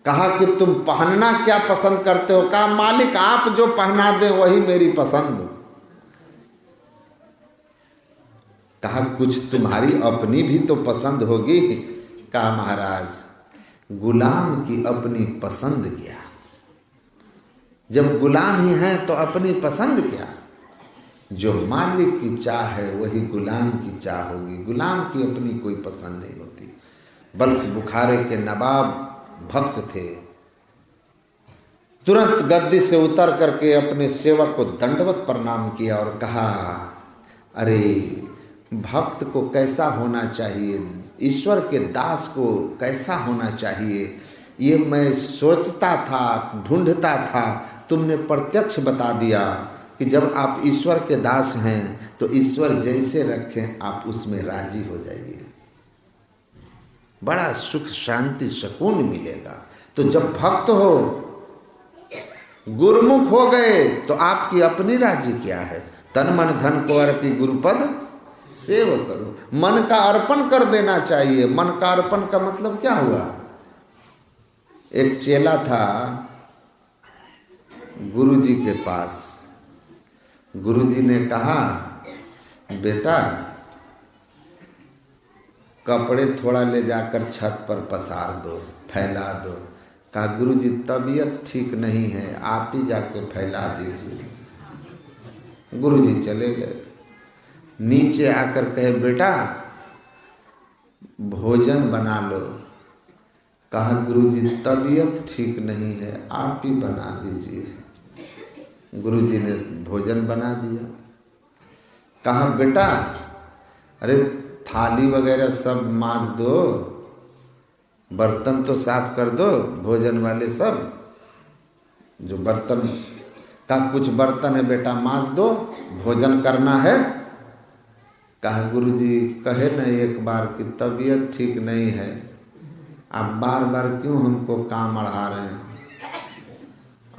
कहा कि तुम पहनना क्या पसंद करते हो? कहा मालिक आप जो पहना दें वही मेरी पसंद। कहा कुछ तुम्हारी अपनी भी तो पसंद होगी। कहा महाराज गुलाम की अपनी पसंद क्या, जब गुलाम ही हैं तो अपनी पसंद क्या? जो मालिक की चाह है वही गुलाम की चाह होगी, गुलाम की अपनी कोई पसंद नहीं होती। बल्कि बुखारे के नवाब भक्त थे, तुरंत गद्दी से उतर करके अपने सेवक को दंडवत प्रणाम किया और कहा, अरे भक्त को कैसा होना चाहिए, ईश्वर के दास को कैसा होना चाहिए, ये मैं सोचता था, ढूंढता था, तुमने प्रत्यक्ष बता दिया कि जब आप ईश्वर के दास हैं तो ईश्वर जैसे रखें आप उसमें राजी हो जाइए, बड़ा सुख शांति सुकून मिलेगा। तो जब भक्त हो, गुरुमुख हो गए तो आपकी अपनी राजी क्या है? तन मन धन को अर्पी गुरुपद सेव करो, मन का अर्पण कर देना चाहिए। मन का अर्पण का मतलब क्या हुआ? एक चेला था गुरुजी के पास, गुरुजी ने कहा बेटा कपड़े थोड़ा ले जाकर छत पर पसार दो, फैला दो। कहा गुरुजी तबीयत ठीक नहीं है, आप ही जाके फैला दीजिए। गुरुजी चले गए, नीचे आकर कहे बेटा भोजन बना लो। कहा गुरुजी तबीयत ठीक नहीं है, आप ही बना दीजिए। गुरुजी ने भोजन बना दिया। कहा बेटा अरे थाली वगैरह सब मांज दो, बर्तन तो साफ कर दो, भोजन वाले सब जो बर्तन का, कुछ बर्तन है बेटा मांज दो, भोजन करना है। कहा गुरुजी कहे न एक बार कि तबीयत ठीक नहीं है, आप बार बार क्यों हमको काम अढ़ा रहे हैं,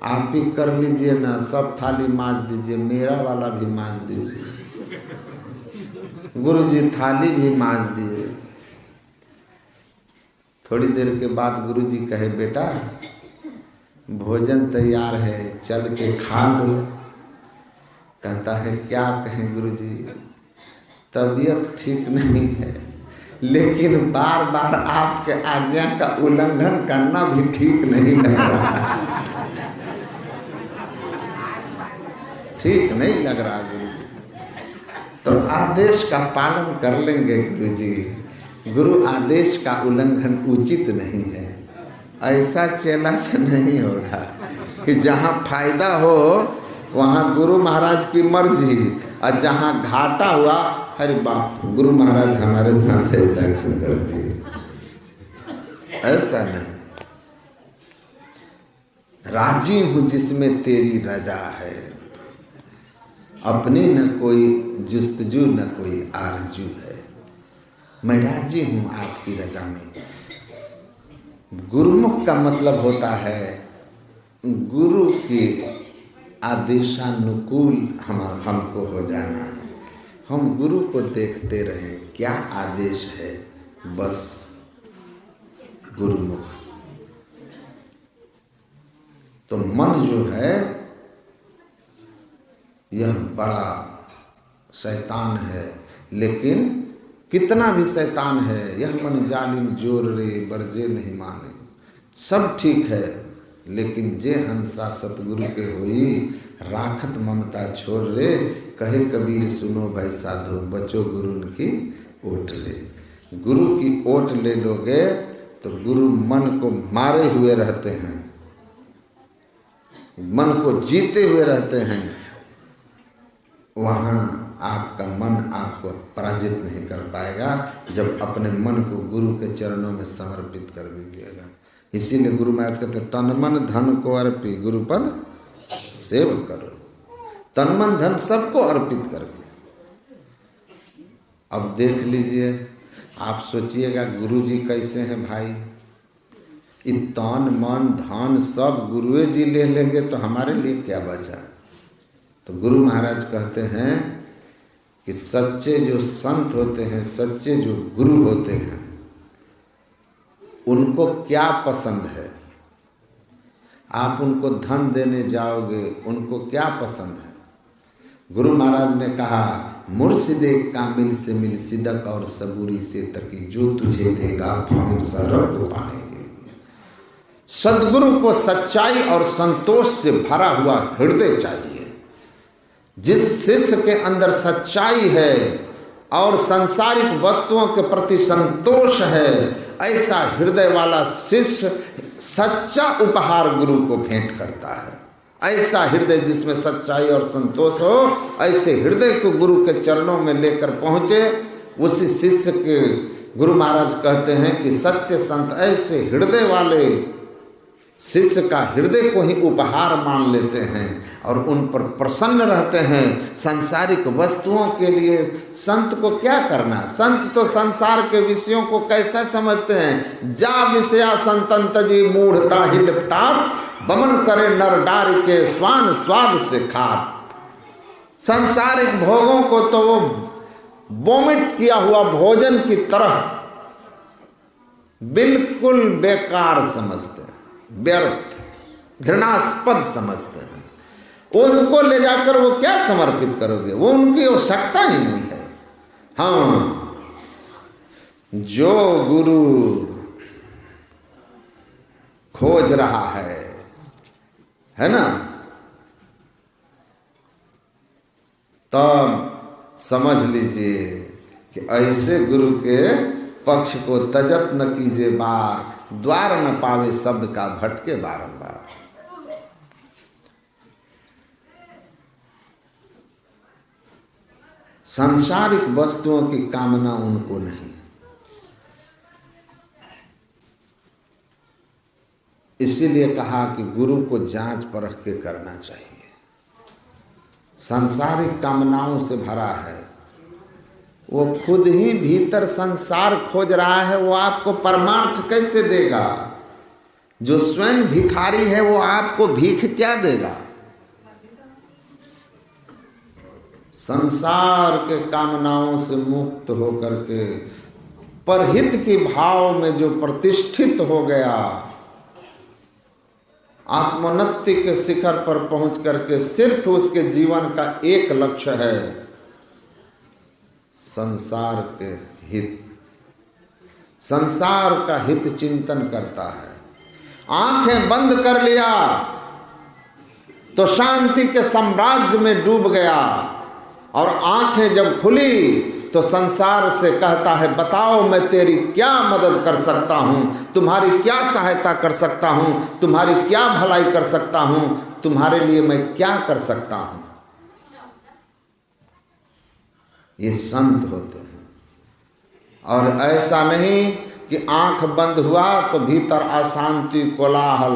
आप ही कर लीजिए ना, सब थाली मांज दीजिए, मेरा वाला भी मांज दीजिए। गुरुजी थाली भी मांज दिए। थोड़ी देर के बाद गुरुजी कहे बेटा भोजन तैयार है, चल के खा लो। कहता है क्या कहें गुरुजी, तबीयत ठीक नहीं है, लेकिन बार बार आपके आज्ञा का उल्लंघन करना भी ठीक नहीं लग रहा, ठीक नहीं लग रहा गुरुजी। तो आदेश का पालन कर लेंगे गुरुजी, गुरु आदेश का उल्लंघन उचित नहीं है। ऐसा चेला से नहीं होगा कि जहाँ फायदा हो वहाँ गुरु महाराज की मर्जी, और जहाँ घाटा हुआ अरे बाप गुरु महाराज हमारे साथ ऐसा क्यों कर दिए, ऐसा नहीं। राजी हूँ जिसमें तेरी रजा है, अपनी न कोई जुस्तजू न कोई आरजू है, मैं राजी हूँ आपकी रजा में। गुरुमुख का मतलब होता है गुरु के आदेशानुकूल हमको हो जाना है, हम गुरु को देखते रहें क्या आदेश है, बस गुरुमुख। तो मन जो है यह बड़ा शैतान है, लेकिन कितना भी शैतान है, यह मन जालिम जोर रे बरजे नहीं माने, सब ठीक है लेकिन जे हंसा सतगुरु के होई, राखत ममता छोड़ रे, कहे कबीर सुनो भाई साधो, बचो गुरु की ओट ले। गुरु की ओट ले लोगे तो गुरु मन को मारे हुए रहते हैं, मन को जीते हुए रहते हैं, वहाँ आपका मन आपको पराजित नहीं कर पाएगा जब अपने मन को गुरु के चरणों में समर्पित कर दीजिएगा। इसीलिए गुरु महाराज कहते तन मन धन को अर्पी गुरुपद सेव करो, तन मन धन सबको अर्पित करके। अब देख लीजिए, आप सोचिएगा गुरु जी कैसे हैं भाई, तन मन धन सब गुरुए जी ले लेंगे तो हमारे लिए क्या बचा। तो गुरु महाराज कहते हैं कि सच्चे जो संत होते हैं, सच्चे जो गुरु होते हैं, उनको क्या पसंद है। आप उनको धन देने जाओगे, उनको क्या पसंद है। गुरु महाराज ने कहा मुर्शिदे कामिल से मिल सिदक और सबूरी से तकी, जो तुझे देगा फाम सरब को पाने के लिए। सदगुरु को सच्चाई और संतोष से भरा हुआ हृदय चाहिए। जिस शिष्य के अंदर सच्चाई है और सांसारिक वस्तुओं के प्रति संतोष है, ऐसा हृदय वाला शिष्य सच्चा उपहार गुरु को भेंट करता है। ऐसा हृदय जिसमें सच्चाई और संतोष हो, ऐसे हृदय को गुरु के चरणों में लेकर पहुंचे, उसी शिष्य के गुरु महाराज कहते हैं कि सच्चे संत ऐसे हृदय वाले शिष्य का हृदय को ही उपहार मान लेते हैं और उन पर प्रसन्न रहते हैं। सांसारिक वस्तुओं के लिए संत को क्या करना। संत तो संसार के विषयों को कैसा समझते हैं। जा विषया संतन तजी मूढ़ता ही लिपटात, बमन करे नर डारी के स्वान स्वाद से खात। सांसारिक भोगों को तो वो वोमिट किया हुआ भोजन की तरह बिल्कुल बेकार समझते हैं, व्यर्थ घृणास्पद समझते हैं। उनको ले जाकर वो क्या समर्पित करोगे, वो उनकी आवश्यकता ही नहीं है। हाँ, जो गुरु खोज रहा है ना, तब समझ लीजिए कि ऐसे गुरु के पक्ष को तजत न कीजिए बार, द्वार न पावे शब्द का भटके बारंबार। सांसारिक वस्तुओं की कामना उनको नहीं। इसीलिए कहा कि गुरु को जांच परख के करना चाहिए। सांसारिक कामनाओं से भरा है, वो खुद ही भीतर संसार खोज रहा है, वो आपको परमार्थ कैसे देगा। जो स्वयं भिखारी है वो आपको भीख क्या देगा। संसार के कामनाओं से मुक्त होकर के परहित के भाव में जो प्रतिष्ठित हो गया, आत्मोन्नति के शिखर पर पहुंच करके सिर्फ उसके जीवन का एक लक्ष्य है, संसार के हित, संसार का हित चिंतन करता है। आंखें बंद कर लिया तो शांति के साम्राज्य में डूब गया, और आंखें जब खुली तो संसार से कहता है बताओ मैं तेरी क्या मदद कर सकता हूं, तुम्हारी क्या सहायता कर सकता हूं, तुम्हारी क्या भलाई कर सकता हूं, तुम्हारे लिए मैं क्या कर सकता हूं। ये संत होते हैं। और ऐसा नहीं कि आंख बंद हुआ तो भीतर अशांति कोलाहल,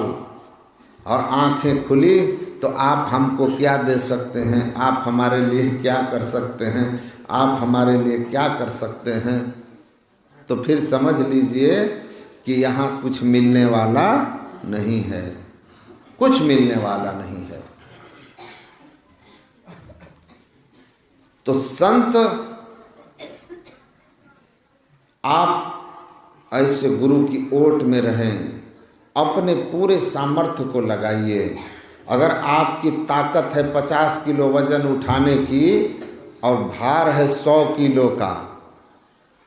और आंखें खुली तो आप हमको क्या दे सकते हैं, आप हमारे लिए क्या कर सकते हैं, आप हमारे लिए क्या कर सकते हैं। तो फिर समझ लीजिए कि यहाँ कुछ मिलने वाला नहीं है, कुछ मिलने वाला नहीं है। तो संत आप ऐसे गुरु की ओट में रहें, अपने पूरे सामर्थ्य को लगाइए। अगर आपकी ताकत है 50 किलो वजन उठाने की और भार है 100 किलो का,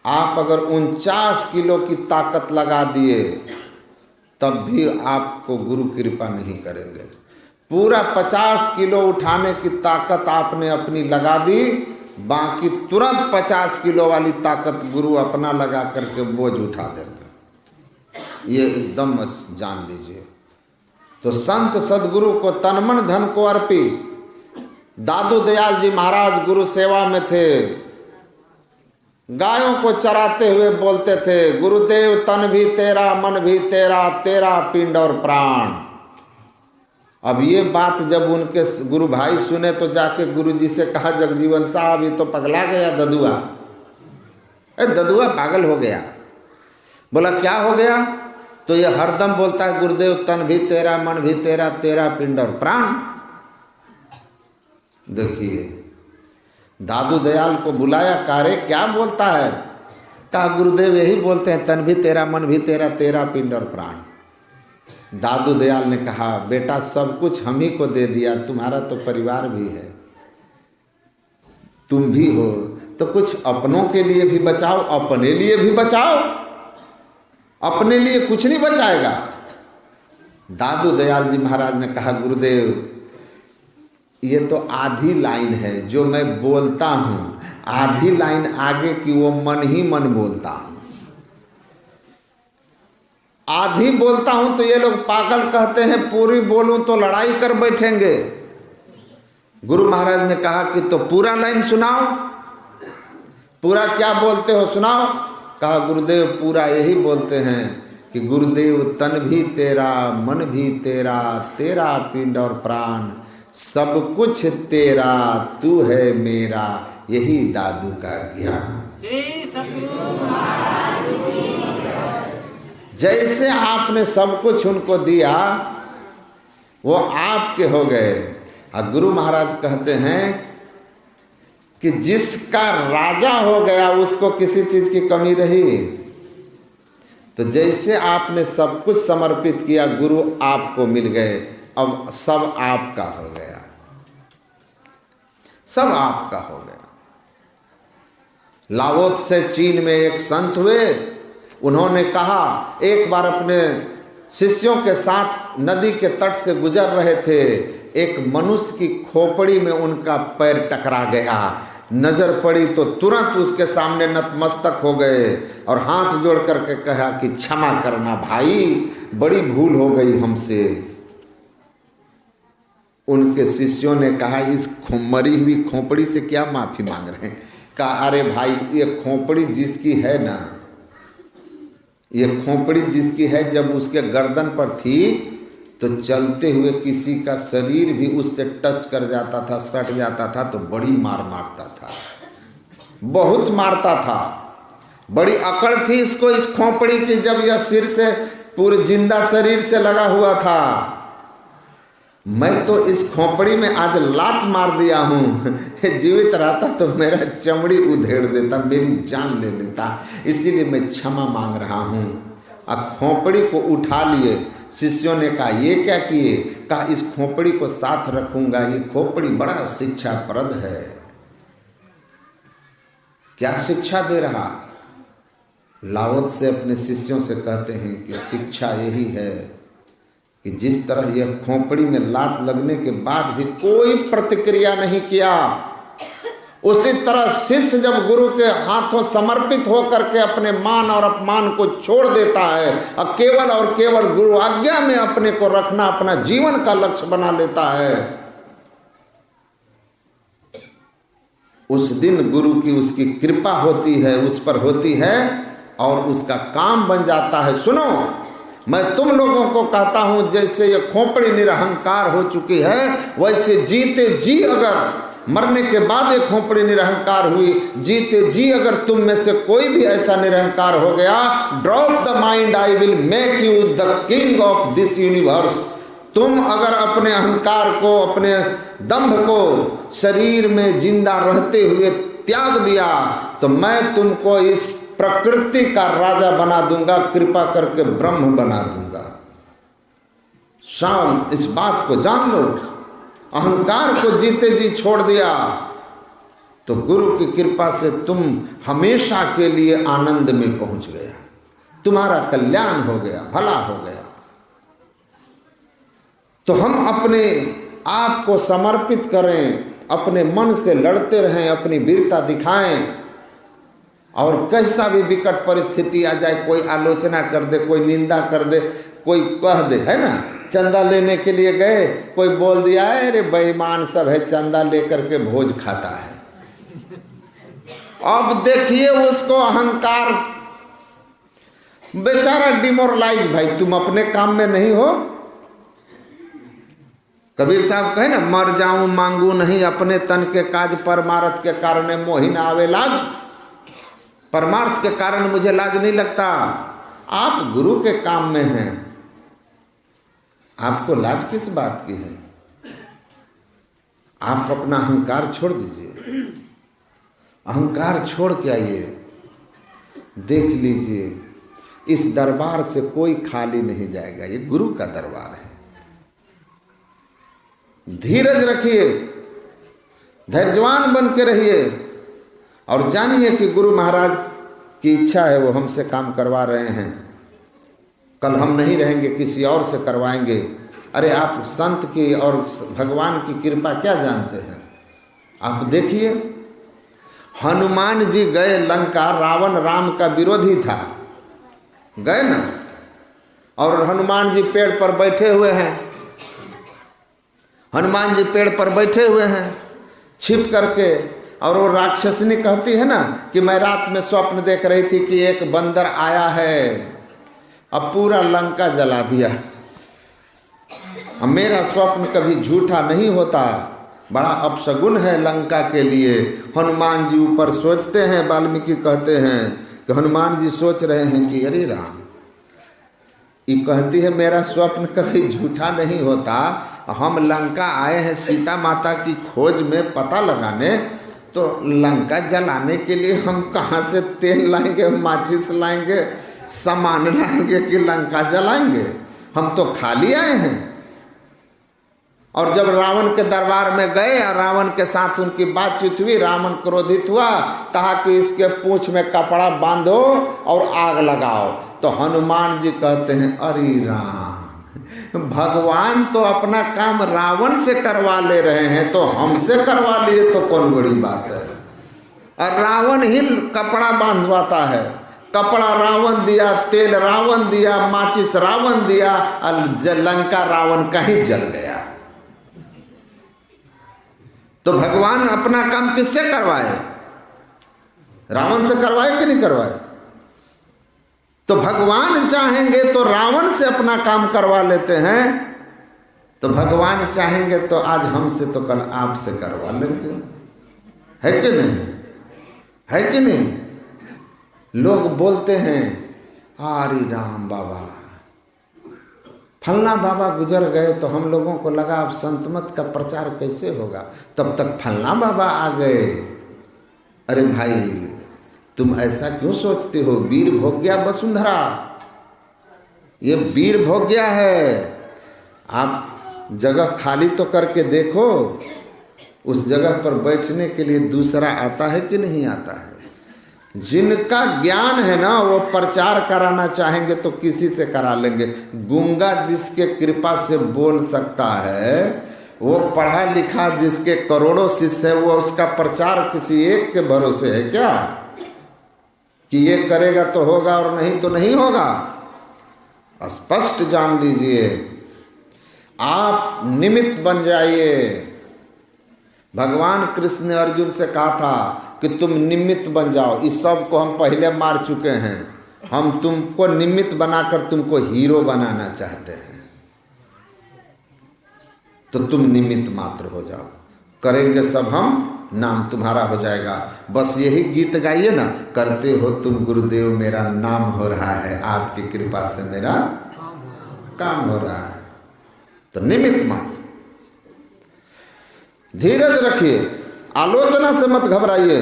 आप अगर 49 किलो की ताकत लगा दिए तब भी आपको गुरु कृपा नहीं करेंगे। पूरा 50 किलो उठाने की ताकत आपने अपनी लगा दी, बाकी तुरंत 50 किलो वाली ताकत गुरु अपना लगा करके बोझ उठा देंगे। ये एकदम जान लीजिए। तो संत सदगुरु को तन मन धन को अर्पी। दादू दयाल जी महाराज गुरु सेवा में थे, गायों को चराते हुए बोलते थे, गुरुदेव तन भी तेरा मन भी तेरा, तेरा पिंड और प्राण। अब ये बात जब उनके गुरु भाई सुने तो जाके गुरु जी से कहा, जगजीवन साहब ये तो पगला गया ददुआ, ददुआ पागल हो गया। बोला क्या हो गया? तो ये हरदम बोलता है गुरुदेव तन भी तेरा मन भी तेरा, तेरा पिंड और प्राण। देखिए दादू दयाल को बुलाया, कारे क्या बोलता है? कहा गुरुदेव यही बोलते हैं, तन भी तेरा मन भी तेरा, तेरा पिंड और प्राण। दादू दयाल ने कहा, बेटा सब कुछ हम ही को दे दिया, तुम्हारा तो परिवार भी है, तुम भी हो, तो कुछ अपनों के लिए भी बचाओ, अपने लिए भी बचाओ। अपने लिए कुछ नहीं बचाएगा। दादू दयाल जी महाराज ने कहा, गुरुदेव ये तो आधी लाइन है जो मैं बोलता हूं, आधी लाइन आगे की वो मन ही मन बोलता हूं। आधी बोलता हूं तो ये लोग पागल कहते हैं, पूरी बोलूं तो लड़ाई कर बैठेंगे। गुरु महाराज ने कहा कि तो पूरा लाइन सुनाओ, पूरा क्या बोलते हो सुनाओ। कहा गुरुदेव पूरा यही बोलते हैं कि गुरुदेव तन भी तेरा मन भी तेरा, तेरा पिंड और प्राण, सब कुछ तेरा तू है मेरा, यही दादू का ज्ञान। जैसे आपने सब कुछ उनको दिया वो आपके हो गए। और गुरु महाराज कहते हैं कि जिसका राजा हो गया उसको किसी चीज की कमी रही। तो जैसे आपने सब कुछ समर्पित किया, गुरु आपको मिल गए, अब सब आपका हो गया, सब आपका हो गया। लाओत्से से चीन में एक संत हुए, उन्होंने कहा, एक बार अपने शिष्यों के साथ नदी के तट से गुजर रहे थे, एक मनुष्य की खोपड़ी में उनका पैर टकरा गया, नजर पड़ी तो तुरंत उसके सामने नतमस्तक हो गए और हाथ जोड़ करके कहा कि क्षमा करना भाई, बड़ी भूल हो गई हमसे। उनके शिष्यों ने कहा, इस मरी हुई खोपड़ी से क्या माफी मांग रहे हैं? कहा अरे भाई ये खोपड़ी जिसकी है ना, ये खोपड़ी जिसकी है, जब उसके गर्दन पर थी तो चलते हुए किसी का शरीर भी उससे टच कर जाता था, सट जाता था तो बड़ी मार मारता था, बहुत मारता था। बड़ी अकड़ थी इसको इस खोपड़ी की, जब यह सिर से पूरे जिंदा शरीर से लगा हुआ था। मैं तो इस खोपड़ी में आज लात मार दिया हूँ, जीवित रहता तो मेरा चमड़ी उधेड़ देता, मेरी जान ले लेता, इसीलिए मैं क्षमा मांग रहा हूँ। अब खोपड़ी को उठा लिए। शिष्यों ने कहा ये क्या किए? कहा इस खोपड़ी को साथ रखूंगा, ये खोपड़ी बड़ा शिक्षाप्रद है। क्या शिक्षा दे रहा? लाओत्से से अपने शिष्यों से कहते हैं कि शिक्षा यही है कि जिस तरह यह खोपड़ी में लात लगने के बाद भी कोई प्रतिक्रिया नहीं किया, उसी तरह शिष्य जब गुरु के हाथों समर्पित होकर के अपने मान और अपमान को छोड़ देता है और केवल गुरु आज्ञा में अपने को रखना अपना जीवन का लक्ष्य बना लेता है, उस दिन गुरु की उसकी कृपा होती है, उस पर होती है और उसका काम बन जाता है। सुनो, मैं तुम लोगों को कहता हूं, जैसे ये खोपड़ी निरहंकार हो चुकी है, वैसे जीते जी अगर मरने के बाद एक खोपड़ी निरहंकार हुई, जीते जी अगर तुम में से कोई भी ऐसा निरहंकार हो गया, drop the mind, I will make you the king of this universe. तुम अगर अपने अहंकार को, अपने दंभ को शरीर में जिंदा रहते हुए त्याग दिया तो मैं तुमको इस प्रकृति का राजा बना दूंगा, कृपा करके ब्रह्म बना दूंगा। शाम इस बात को जान लो, अहंकार को जीते जी छोड़ दिया तो गुरु की कृपा से तुम हमेशा के लिए आनंद में पहुंच गया, तुम्हारा कल्याण हो गया, भला हो गया। तो हम अपने आप को समर्पित करें, अपने मन से लड़ते रहें, अपनी वीरता दिखाएं, और कैसा भी विकट परिस्थिति आ जाए, कोई आलोचना कर दे, कोई निंदा कर दे, कोई कह दे, है ना, चंदा लेने के लिए गए, कोई बोल दिया है अरे बेईमान सब है, चंदा लेकर के भोज खाता है। अब देखिए उसको अहंकार, बेचारा डिमोरलाइज, भाई तुम अपने काम में नहीं हो। कबीर साहब कहे ना, मर जाऊं मांगू नहीं अपने तन के काज, परमार्थ के कारण मोहि न आवे लाज। परमार्थ के कारण मुझे लाज नहीं लगता। आप गुरु के काम में हैं, आपको लाज किस बात की है? आप अपना अहंकार छोड़ दीजिए, अहंकार छोड़ के आइए। देख लीजिए इस दरबार से कोई खाली नहीं जाएगा, ये गुरु का दरबार है। धीरज रखिए, धैर्यवान बन के रहिए, और जानिए कि गुरु महाराज की इच्छा है, वो हमसे काम करवा रहे हैं। कल हम नहीं रहेंगे, किसी और से करवाएंगे। अरे आप संत की और भगवान की कृपा क्या जानते हैं? आप देखिए, हनुमान जी गए लंका, रावण राम का विरोधी था, गए ना, और हनुमान जी पेड़ पर बैठे हुए हैं, हनुमान जी पेड़ पर बैठे हुए हैं छिप करके, और वो राक्षसनी कहती है ना कि मैं रात में स्वप्न देख रही थी कि एक बंदर आया है, अब पूरा लंका जला दिया। अब मेरा स्वप्न कभी झूठा नहीं होता, बड़ा अपशगुन है लंका के लिए। हनुमान जी ऊपर सोचते हैं, वाल्मीकि कहते हैं कि हनुमान जी सोच रहे हैं कि अरे राम, ये कहती है मेरा स्वप्न कभी झूठा नहीं होता, हम लंका आए हैं सीता माता की खोज में पता लगाने, तो लंका जलाने के लिए हम कहाँ से तेल लाएंगे, माचिस लाएंगे, सामान लाएंगे कि लंका जलाएंगे? हम तो खाली आए हैं। और जब रावण के दरबार में गए और रावण के साथ उनकी बातचीत हुई, रावण क्रोधित हुआ, कहा कि इसके पूंछ में कपड़ा बांधो और आग लगाओ। तो हनुमान जी कहते हैं अरे राम, भगवान तो अपना काम रावण से करवा ले रहे हैं, तो हमसे करवा लिए तो कौन बड़ी बात है? और रावण ही कपड़ा बांधवाता है, कपड़ा रावण दिया, तेल रावण दिया, माचिस रावण दिया, और लंका रावण का ही जल गया। तो भगवान अपना काम किससे करवाए? रावण से करवाए कि नहीं करवाए? तो भगवान चाहेंगे तो रावण से अपना काम करवा लेते हैं, तो भगवान चाहेंगे तो आज हमसे तो कल आपसे करवा लेंगे, है कि नहीं? है कि नहीं? लोग बोलते हैं हरि राम बाबा, फलना बाबा गुजर गए तो हम लोगों को लगा अब संत मत का प्रचार कैसे होगा, तब तक फलना बाबा आ गए। अरे भाई तुम ऐसा क्यों सोचते हो? वीर भोग्या वसुंधरा, ये वीर भोग्या है। आप जगह खाली तो करके देखो, उस जगह पर बैठने के लिए दूसरा आता है कि नहीं आता है? जिनका ज्ञान है ना, वो प्रचार कराना चाहेंगे तो किसी से करा लेंगे। गूंगा जिसके कृपा से बोल सकता है, वो पढ़ा लिखा जिसके करोड़ों शिष्य है, वो उसका प्रचार किसी एक के भरोसे है क्या कि ये करेगा तो होगा और नहीं तो नहीं होगा? स्पष्ट जान लीजिए, आप निमित्त बन जाइए। भगवान कृष्ण ने अर्जुन से कहा था कि तुम निमित्त बन जाओ, इस सब को हम पहले मार चुके हैं, हम तुमको निमित्त बनाकर तुमको हीरो बनाना चाहते हैं, तो तुम निमित्त मात्र हो जाओ, करेंगे सब हम, नाम तुम्हारा हो जाएगा। बस यही गीत गाइए ना, करते हो तुम गुरुदेव मेरा नाम हो रहा है, आपकी कृपा से मेरा काम हो रहा है। तो निमित्त मात्र, धीरज रखिए, आलोचना से मत घबराइए।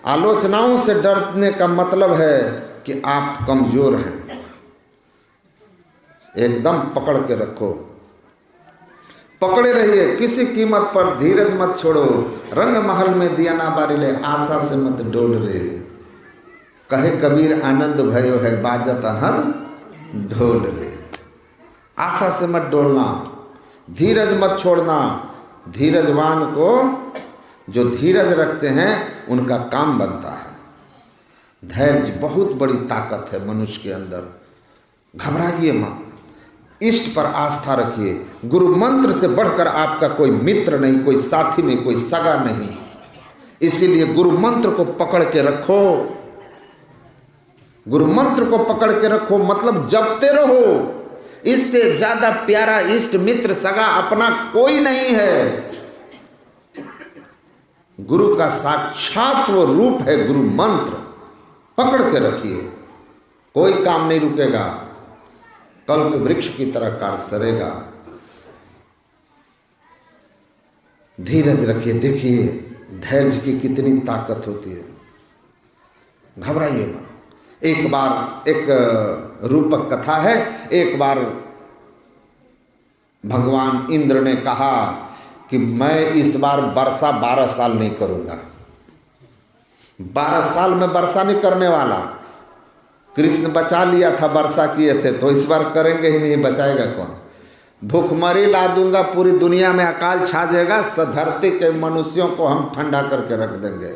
आलोचनाओं से डरने का मतलब है कि आप कमजोर हैं। एकदम पकड़ के रखो। पकड़े रहिए किसी कीमत पर, धीरज मत छोड़ो, रंग महल में दिया ना बारिले, आशा से मत डोल रे। कहे कबीर आनंद भयो है बाजत अनहद ढोल रे। आशा से मत डोलना, धीरज मत छोड़ना। धीरजवान को, जो धीरज रखते हैं उनका काम बनता है। धैर्य बहुत बड़ी ताकत है मनुष्य के अंदर। घबराइए मत, इष्ट पर आस्था रखिए। गुरु मंत्र से बढ़कर आपका कोई मित्र नहीं, कोई साथी नहीं, कोई सगा नहीं। इसीलिए गुरु मंत्र को पकड़ के रखो। गुरु मंत्र को पकड़ के रखो मतलब जपते रहो। इससे ज्यादा प्यारा इष्ट मित्र सगा अपना कोई नहीं है। गुरु का साक्षात वो रूप है गुरु मंत्र। पकड़ के रखिए, कोई काम नहीं रुकेगा, कल्प वृक्ष की तरह कार्य करेगा। धीरज रखिए। देखिए धैर्य की कितनी ताकत होती है। घबराइए मत। एक बार एक रूपक कथा है। एक बार भगवान इंद्र ने कहा कि मैं इस बार वर्षा 12 साल नहीं करूंगा। 12 साल में वर्षा नहीं करने वाला। कृष्ण बचा लिया था, वर्षा किए थे, तो इस बार करेंगे ही नहीं, बचाएगा कौन। भूखमरी ला दूंगा, पूरी दुनिया में अकाल छा जाएगा, धरती के मनुष्यों को हम ठंडा करके रख देंगे।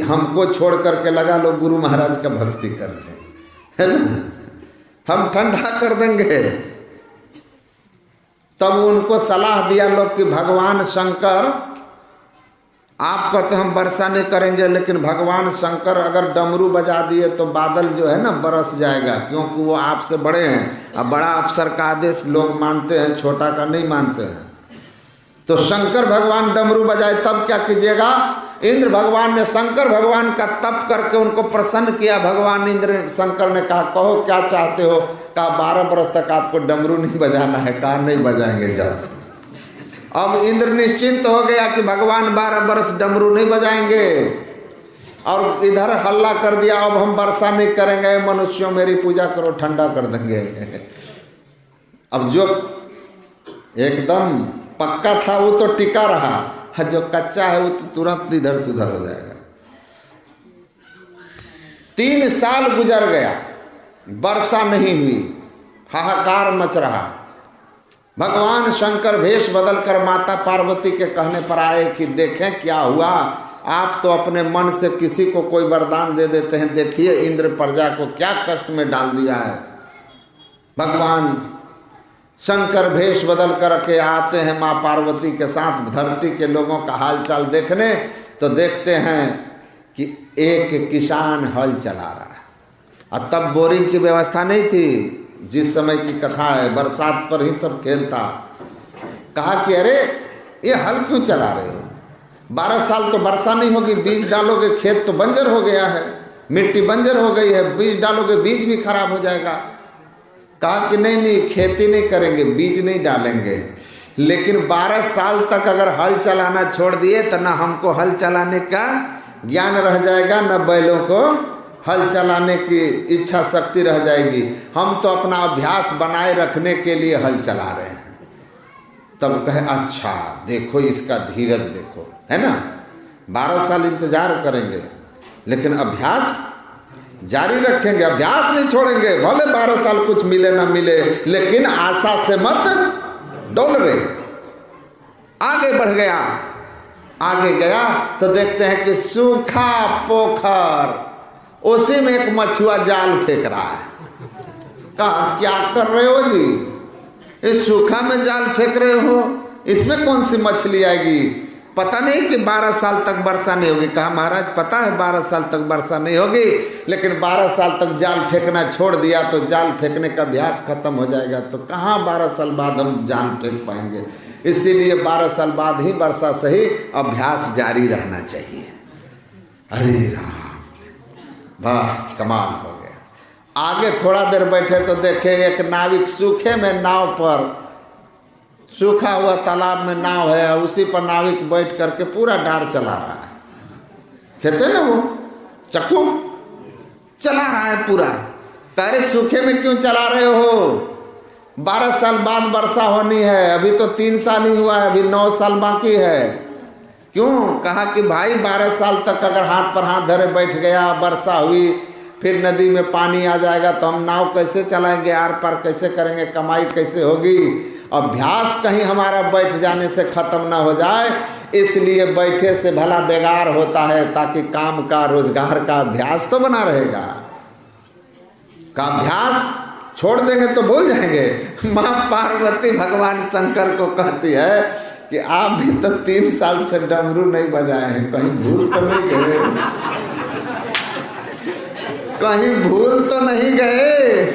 हमको छोड़ करके लगा लो गुरु महाराज का भक्ति करने, है ना, हम ठंडा कर देंगे। तब उनको सलाह दिया लोग कि भगवान शंकर, आप कहते हम वर्षा नहीं करेंगे, लेकिन भगवान शंकर अगर डमरू बजा दिए तो बादल जो है ना बरस जाएगा, क्योंकि वो आपसे बड़े हैं। अब बड़ा अफसर का आदेश लोग मानते हैं, छोटा का नहीं मानते हैं। तो शंकर भगवान डमरू बजाए तब क्या कीजिएगा। इंद्र भगवान ने शंकर भगवान का तप करके उनको प्रसन्न किया। भगवान इंद्र शंकर ने कहा कहो क्या चाहते हो। कहा 12 बरस तक आपको डमरू नहीं बजाना है। कहा नहीं बजाएंगे। जब अब इंद्र निश्चिंत हो गया कि भगवान 12 बरस डमरू नहीं बजाएंगे, और इधर हल्ला कर दिया अब हम वर्षा नहीं करेंगे, मनुष्यों मेरी पूजा करो, ठंडा कर देंगे। अब जो एकदम पक्का था वो तो टिका रहा, जो कच्चा है वो तो तुरंत इधर से उधर हो जाएगा। 3 साल गुजर गया, वर्षा नहीं हुई, हाहाकार मच रहा। भगवान शंकर भेष बदलकर माता पार्वती के कहने पर आए कि देखें क्या हुआ। आप तो अपने मन से किसी को कोई वरदान दे देते हैं, देखिए इंद्र प्रजा को क्या कष्ट में डाल दिया है। भगवान शंकर भेष बदल करके आते हैं माँ पार्वती के साथ धरती के लोगों का हालचाल देखने। तो देखते हैं कि एक किसान हल चला रहा है, और तब बोरिंग की व्यवस्था नहीं थी। जिस समय की कथा है, बरसात पर ही सब खेलता। कहा कि अरे ये हल क्यों चला रहे हो, 12 साल तो वर्षा नहीं होगी, बीज डालोगे खेत तो बंजर हो गया है, मिट्टी बंजर हो गई है, बीज डालोगे बीज भी खराब हो जाएगा। कहा कि नहीं खेती नहीं करेंगे, बीज नहीं डालेंगे, लेकिन 12 साल तक अगर हल चलाना छोड़ दिए तो ना हमको हल चलाने का ज्ञान रह जाएगा, ना बैलों को हल चलाने की इच्छा शक्ति रह जाएगी। हम तो अपना अभ्यास बनाए रखने के लिए हल चला रहे हैं। तब कहे अच्छा देखो इसका धीरज देखो, है ना, 12 साल इंतजार करेंगे लेकिन अभ्यास जारी रखेंगे, अभ्यास नहीं छोड़ेंगे। भले 12 साल कुछ मिले ना मिले, लेकिन आशा से मत डोल रहे। आगे बढ़ गया, आगे गया तो देखते हैं कि सूखा पोखर, उसी में एक मछुआ जाल फेंक रहा है। कहा क्या कर रहे हो जी, इस सूखा में जाल फेंक रहे हो, इसमें कौन सी मछली आएगी। पता नहीं कि 12 साल तक वर्षा नहीं होगी। कहा महाराज पता है 12 साल तक वर्षा नहीं होगी, लेकिन 12 साल तक जाल फेंकना छोड़ दिया तो जाल फेंकने का अभ्यास खत्म हो जाएगा, तो कहाँ 12 साल बाद हम जाल फेंक पाएंगे। इसीलिए 12 साल बाद ही वर्षा सही, अभ्यास जारी रहना चाहिए। अरे राम, वाह कमाल हो गया। आगे थोड़ा देर बैठे तो देखे एक नाविक सूखे में नाव पर, सूखा हुआ तालाब में नाव है, उसी पर नाविक बैठ करके पूरा डार चला रहा है। कहते ना वो चक्कू चला रहा है पूरा। अरे सूखे में क्यों चला रहे हो, 12 साल बाद वर्षा होनी है, अभी तो 3 साल ही हुआ है, अभी 9 साल बाकी है। क्यों? कहा कि भाई 12 साल तक अगर हाथ पर हाथ धरे बैठ गया, वर्षा हुई, फिर नदी में पानी आ जाएगा तो हम नाव कैसे चलाएंगे, आर पार कैसे करेंगे, कमाई कैसे होगी। अभ्यास कहीं हमारा बैठ जाने से खत्म ना हो जाए, इसलिए बैठे से भला बेगार होता है, ताकि काम का रोजगार का अभ्यास तो बना रहेगा। का अभ्यास छोड़ देंगे तो भूल जाएंगे। माँ पार्वती भगवान शंकर को कहती है कि आप भी तो 3 साल से डमरू नहीं बजाए हैं, कहीं भूल तो नहीं गए, कहीं भूल तो नहीं गए,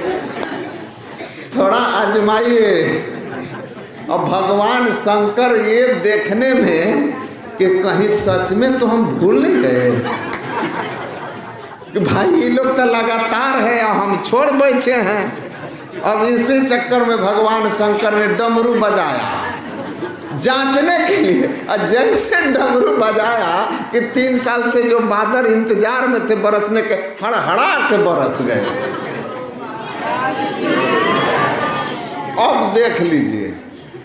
थोड़ा आजमाइए। और भगवान शंकर ये देखने में कि कहीं सच में तो हम भूल नहीं गए कि भाई ये लोग तो लगातार है और हम छोड़ बैठे हैं। अब इसी चक्कर में भगवान शंकर ने डमरू बजाया जांचने के लिए, और जैसे डमरू बजाया कि 3 साल से जो बादल इंतजार में थे बरसने के, हड़हड़ा के बरस गए। अब देख लीजिए,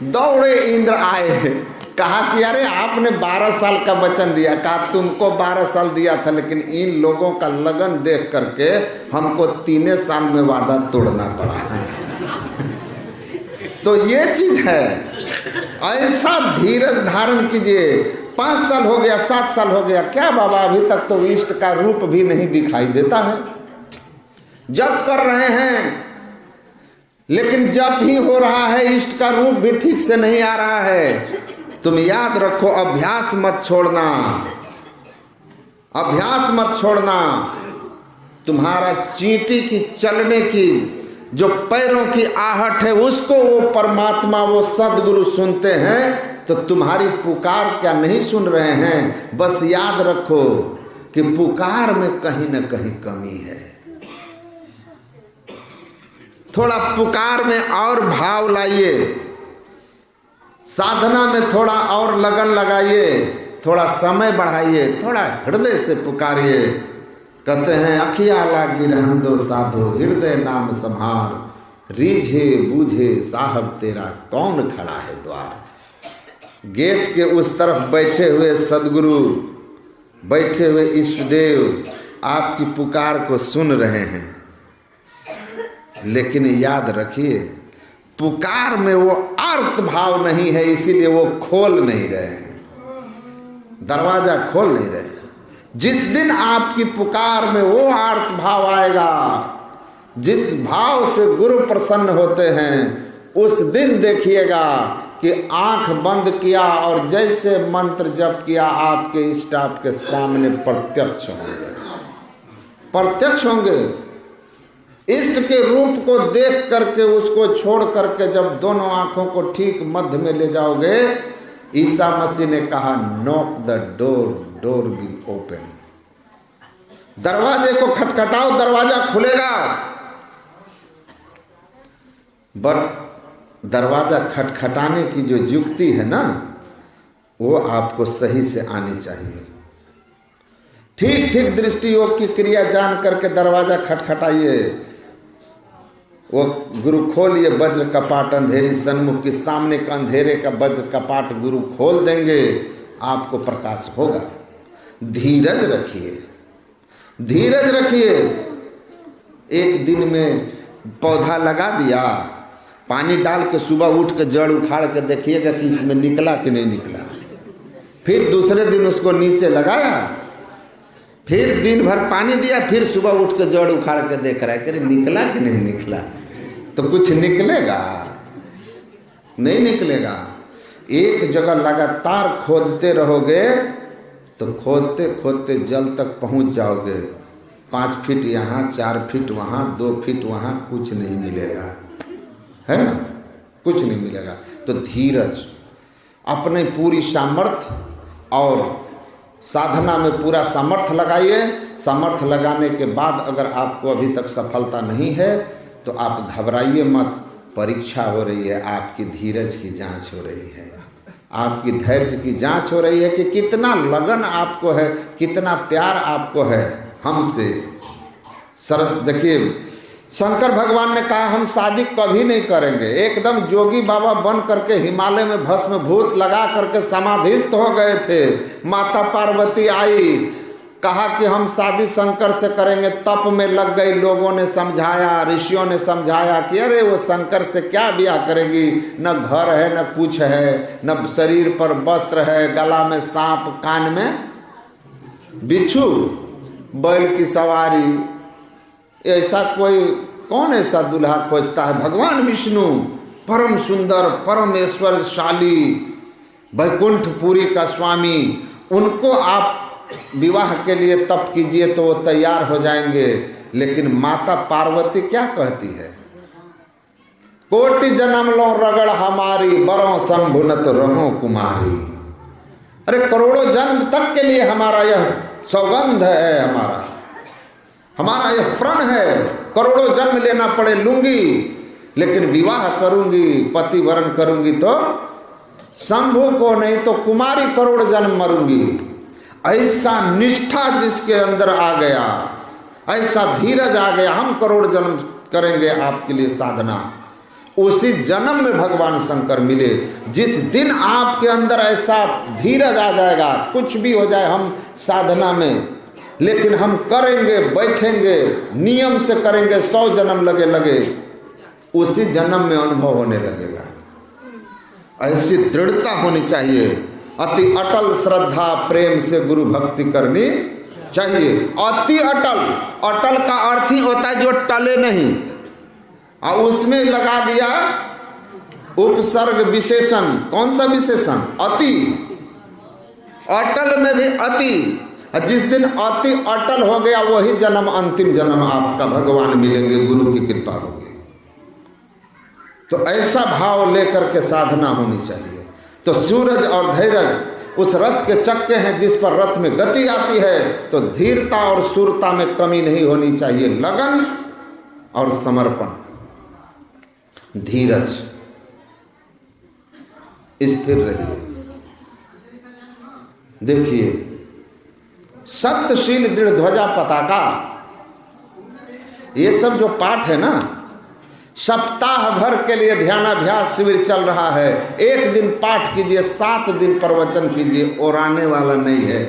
दौड़े इंद्र आए, कहा कि अरे आपने 12 साल का वचन दिया, कहा तुमको 12 साल दिया था, लेकिन इन लोगों का लगन देख करके हमको 3 साल में वादा तोड़ना पड़ा है। तो ये चीज है, ऐसा धीरज धारण कीजिए। 5 साल हो गया, 7 साल हो गया, क्या बाबा अभी तक तो इष्ट का रूप भी नहीं दिखाई देता है। जब कर रहे हैं, लेकिन जब भी हो रहा है इष्ट का रूप भी ठीक से नहीं आ रहा है। तुम याद रखो, अभ्यास मत छोड़ना, अभ्यास मत छोड़ना। तुम्हारा चींटी की चलने की जो पैरों की आहट है, उसको वो परमात्मा, वो सदगुरु सुनते हैं। तो तुम्हारी पुकार क्या नहीं सुन रहे हैं? बस याद रखो कि पुकार में कहीं न कहीं कमी है। थोड़ा पुकार में और भाव लाइए, साधना में थोड़ा और लगन लगाइए, थोड़ा समय बढ़ाइए, थोड़ा हृदय से पुकारिए। कहते हैं अखिया लागी रहन दो साधो, हृदय नाम संहार, रीझे बूझे साहब तेरा कौन खड़ा है द्वार। गेट के उस तरफ बैठे हुए सदगुरु, बैठे हुए इष्ट देव आपकी पुकार को सुन रहे हैं, लेकिन याद रखिए पुकार में वो अर्थ भाव नहीं है, इसीलिए वो खोल नहीं रहे हैं, दरवाजा खोल नहीं रहे। जिस दिन आपकी पुकार में वो अर्थ भाव आएगा, जिस भाव से गुरु प्रसन्न होते हैं, उस दिन देखिएगा कि आंख बंद किया और जैसे मंत्र जप किया, आपके इष्ट आपके सामने प्रत्यक्ष होंगे, प्रत्यक्ष होंगे। इष्ट के रूप को देख करके उसको छोड़ करके जब दोनों आंखों को ठीक मध्य में ले जाओगे, ईसा मसीह ने कहा knock the door, door will open. दरवाजे को खटखटाओ, दरवाजा खुलेगा। बट दरवाजा खटखटाने की जो युक्ति है ना, वो आपको सही से आनी चाहिए। ठीक ठीक दृष्टि योग की क्रिया जान करके दरवाजा खटखटाइए। वो गुरु खोलिए, वज्र कपाट अंधेरी सन्मुख, की सामने का अंधेरे का वज्र कपाट गुरु खोल देंगे, आपको प्रकाश होगा। धीरज रखिए, धीरज रखिए। एक दिन में पौधा लगा दिया, पानी डाल के सुबह उठ के जड़ उखाड़ के देखिएगा कि इसमें निकला कि नहीं निकला। फिर दूसरे दिन उसको नीचे लगाया, फिर दिन भर पानी दिया, फिर सुबह उठ के जड़ उखाड़ के देख रहा है कि निकला कि नहीं निकला। तो कुछ निकलेगा? नहीं निकलेगा। एक जगह लगातार खोदते रहोगे तो खोदते खोदते जल तक पहुंच जाओगे। 5 फीट यहाँ, 4 फीट वहाँ, 2 फीट वहाँ, कुछ नहीं मिलेगा, है ना, कुछ नहीं मिलेगा। तो धीरज, अपने पूरी सामर्थ्य और साधना में पूरा सामर्थ्य लगाइए। सामर्थ्य लगाने के बाद अगर आपको अभी तक सफलता नहीं है तो आप घबराइए मत। परीक्षा हो रही है, आपकी धीरज की जांच हो रही है, आपकी धैर्य की जांच हो रही है कि कितना लगन आपको है, कितना प्यार आपको है हमसे। सरस देखिए, शंकर भगवान ने कहा हम शादी कभी नहीं करेंगे। एकदम जोगी बाबा बन करके हिमालय में भस्म भूत लगा करके समाधिस्थ हो गए थे। माता पार्वती आई, कहा कि हम शादी शंकर से करेंगे। तप में लग गई। लोगों ने समझाया, ऋषियों ने समझाया कि अरे वो शंकर से क्या ब्याह करेगी, न घर है न कुछ है, न शरीर पर वस्त्र है, गला में सांप, कान में बिच्छू, बैल की सवारी। ऐसा कोई कौन ऐसा दूल्हा खोजता है? भगवान विष्णु परम सुंदर, परम ऐश्वर्यशाली, वैकुंठपुरी का स्वामी, उनको आप विवाह के लिए तप कीजिए तो वो तैयार हो जाएंगे। लेकिन माता पार्वती क्या कहती है? कोटि जन्म लो रगड़ हमारी, बरों संभुनत रहो कुमारी। अरे करोड़ों जन्म तक के लिए हमारा यह सौगंध है, हमारा यह प्रण है, करोड़ों जन्म लेना पड़े लूंगी, लेकिन विवाह करूंगी, पति वरण करूंगी तो शंभु को, नहीं तो कुमारी करोड़ जन्म मरूंगी। ऐसा निष्ठा जिसके अंदर आ गया, ऐसा धीरज आ गया, हम करोड़ जन्म करेंगे आपके लिए साधना। उसी जन्म में भगवान शंकर मिले। जिस दिन आपके अंदर ऐसा धीरज आ जाएगा, कुछ भी हो जाए हम साधना में, लेकिन हम करेंगे, बैठेंगे, नियम से करेंगे, 100 जन्म लगे, उसी जन्म में अनुभव होने लगेगा। ऐसी दृढ़ता होनी चाहिए। अति अटल श्रद्धा प्रेम से गुरु भक्ति करनी चाहिए। अति अटल, अटल का अर्थ ही होता है जो टले नहीं, और उसमें लगा दिया उपसर्ग विशेषण। कौन सा विशेषण? अति। अटल में भी अति। जिस दिन अति अटल हो गया वही जन्म अंतिम जन्म आपका भगवान मिलेंगे, गुरु की कृपा होगी। तो ऐसा भाव लेकर के साधना होनी चाहिए। तो सूरज और धैर्य उस रथ के चक्के हैं जिस पर रथ में गति आती है। तो धीरता और शूरता में कमी नहीं होनी चाहिए। लगन और समर्पण, धीरज, स्थिर रहिए। देखिए, सत्यशील दृढ़ ध्वजा पताका, ये सब जो पाठ है ना, सप्ताह भर के लिए ध्यानाभ्यास शिविर चल रहा है। एक दिन पाठ कीजिए, 7 दिन प्रवचन कीजिए। ओराने वाला नहीं है।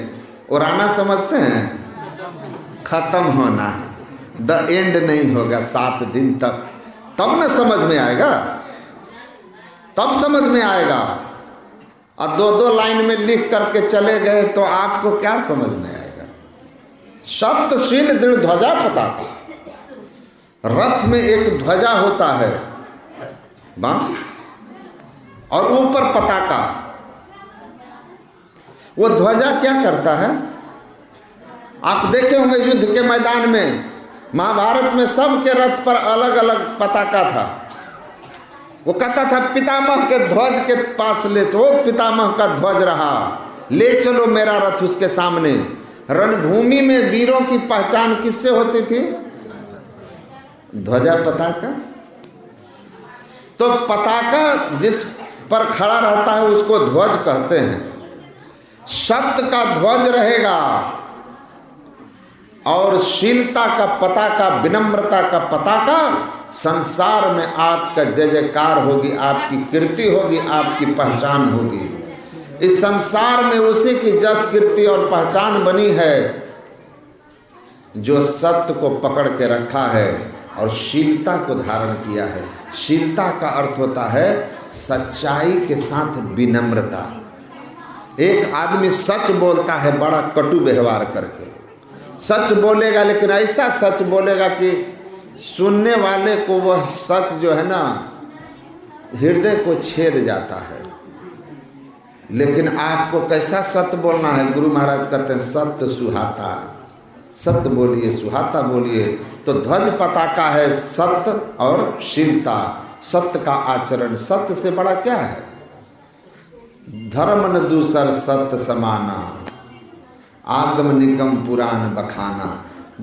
ओराना समझते हैं? खत्म होना, द एंड नहीं होगा 7 दिन तक। तब न समझ में आएगा, तब समझ में आएगा। और 2-2 लाइन में लिख करके चले गए तो आपको क्या समझ में आएगा? सत्यशील दृढ़ ध्वजा पताका। रथ में एक ध्वजा होता है, बांस, और ऊपर पताका। वो ध्वजा क्या करता है? आप देखे होंगे युद्ध के मैदान में, महाभारत में सबके रथ पर अलग अलग पताका था। वो कहता था पितामह के ध्वज के पास ले चलो, पितामह का ध्वज रहा, ले चलो मेरा रथ उसके सामने। रणभूमि में वीरों की पहचान किससे होती थी? ध्वजा पताका। तो पताका जिस पर खड़ा रहता है उसको ध्वज कहते हैं। सत्य का ध्वज रहेगा और शीलता का पताका, विनम्रता का पताका, संसार में आपका जय जयकार होगी, आपकी कीर्ति होगी, आपकी पहचान होगी। इस संसार में उसी की जस कीर्ति और पहचान बनी है जो सत्य को पकड़ के रखा है और शीलता को धारण किया है। शीलता का अर्थ होता है सच्चाई के साथ विनम्रता। एक आदमी सच बोलता है बड़ा कटु व्यवहार करके, सच बोलेगा, लेकिन ऐसा सच बोलेगा कि सुनने वाले को वह सच जो है ना हृदय को छेद जाता है। लेकिन आपको कैसा सत्य बोलना है? गुरु महाराज कहते हैं सत्य सुहाता, सत्य बोलिए, सुहाता बोलिए। तो ध्वज पताका है सत्य और शीलता, सत्य का आचरण। सत्य से बड़ा क्या है? धर्म न दूसर सत्य समाना, आगम निकम पुराण बखाना।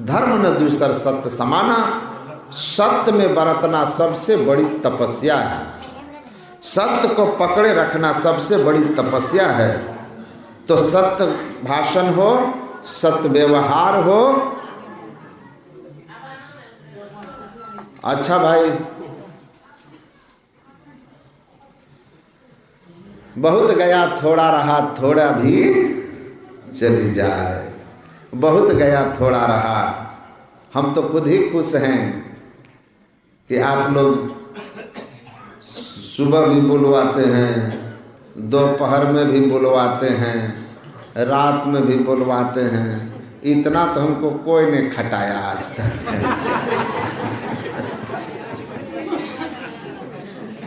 धर्म न दूसर सत्य समाना, सत्य में बरतना सबसे बड़ी तपस्या है। सत्य को पकड़े रखना सबसे बड़ी तपस्या है। तो सत्य भाषण हो, सत्य व्यवहार हो, अच्छा भाई, बहुत गया थोड़ा रहा, थोड़ा भी चली जाए। बहुत गया थोड़ा रहा। हम तो खुद ही खुश हैं कि आप लोग सुबह भी बुलवाते हैं, दोपहर में भी बुलवाते हैं, रात में भी बुलवाते हैं। इतना तो हमको कोई नहीं खटाया आज तक।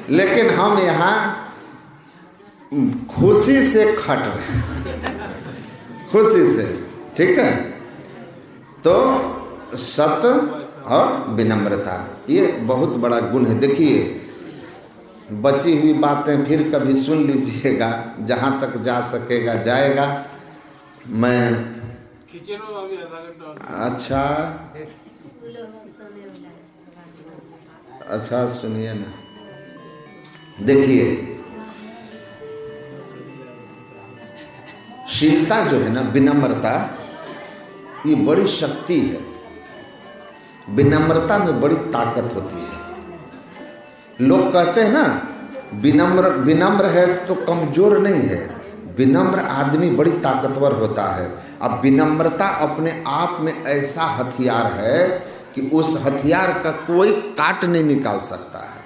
लेकिन हम यहाँ खुशी से खट रहे हैं, खुशी से। ठीक है, तो सत्य और विनम्रता ये बहुत बड़ा गुण है। देखिए, बची हुई बातें फिर कभी सुन लीजिएगा, जहाँ तक जा सकेगा जाएगा। मैं अच्छा सुनिए ना, देखिए शीलता जो है ना, विनम्रता, ये बड़ी शक्ति है। विनम्रता में बड़ी ताकत होती है। लोग कहते हैं ना, विनम्र है तो कमजोर नहीं है। विनम्र आदमी बड़ी ताकतवर होता है। अब विनम्रता अपने आप में ऐसा हथियार है कि उस हथियार का कोई काट नहीं निकाल सकता है।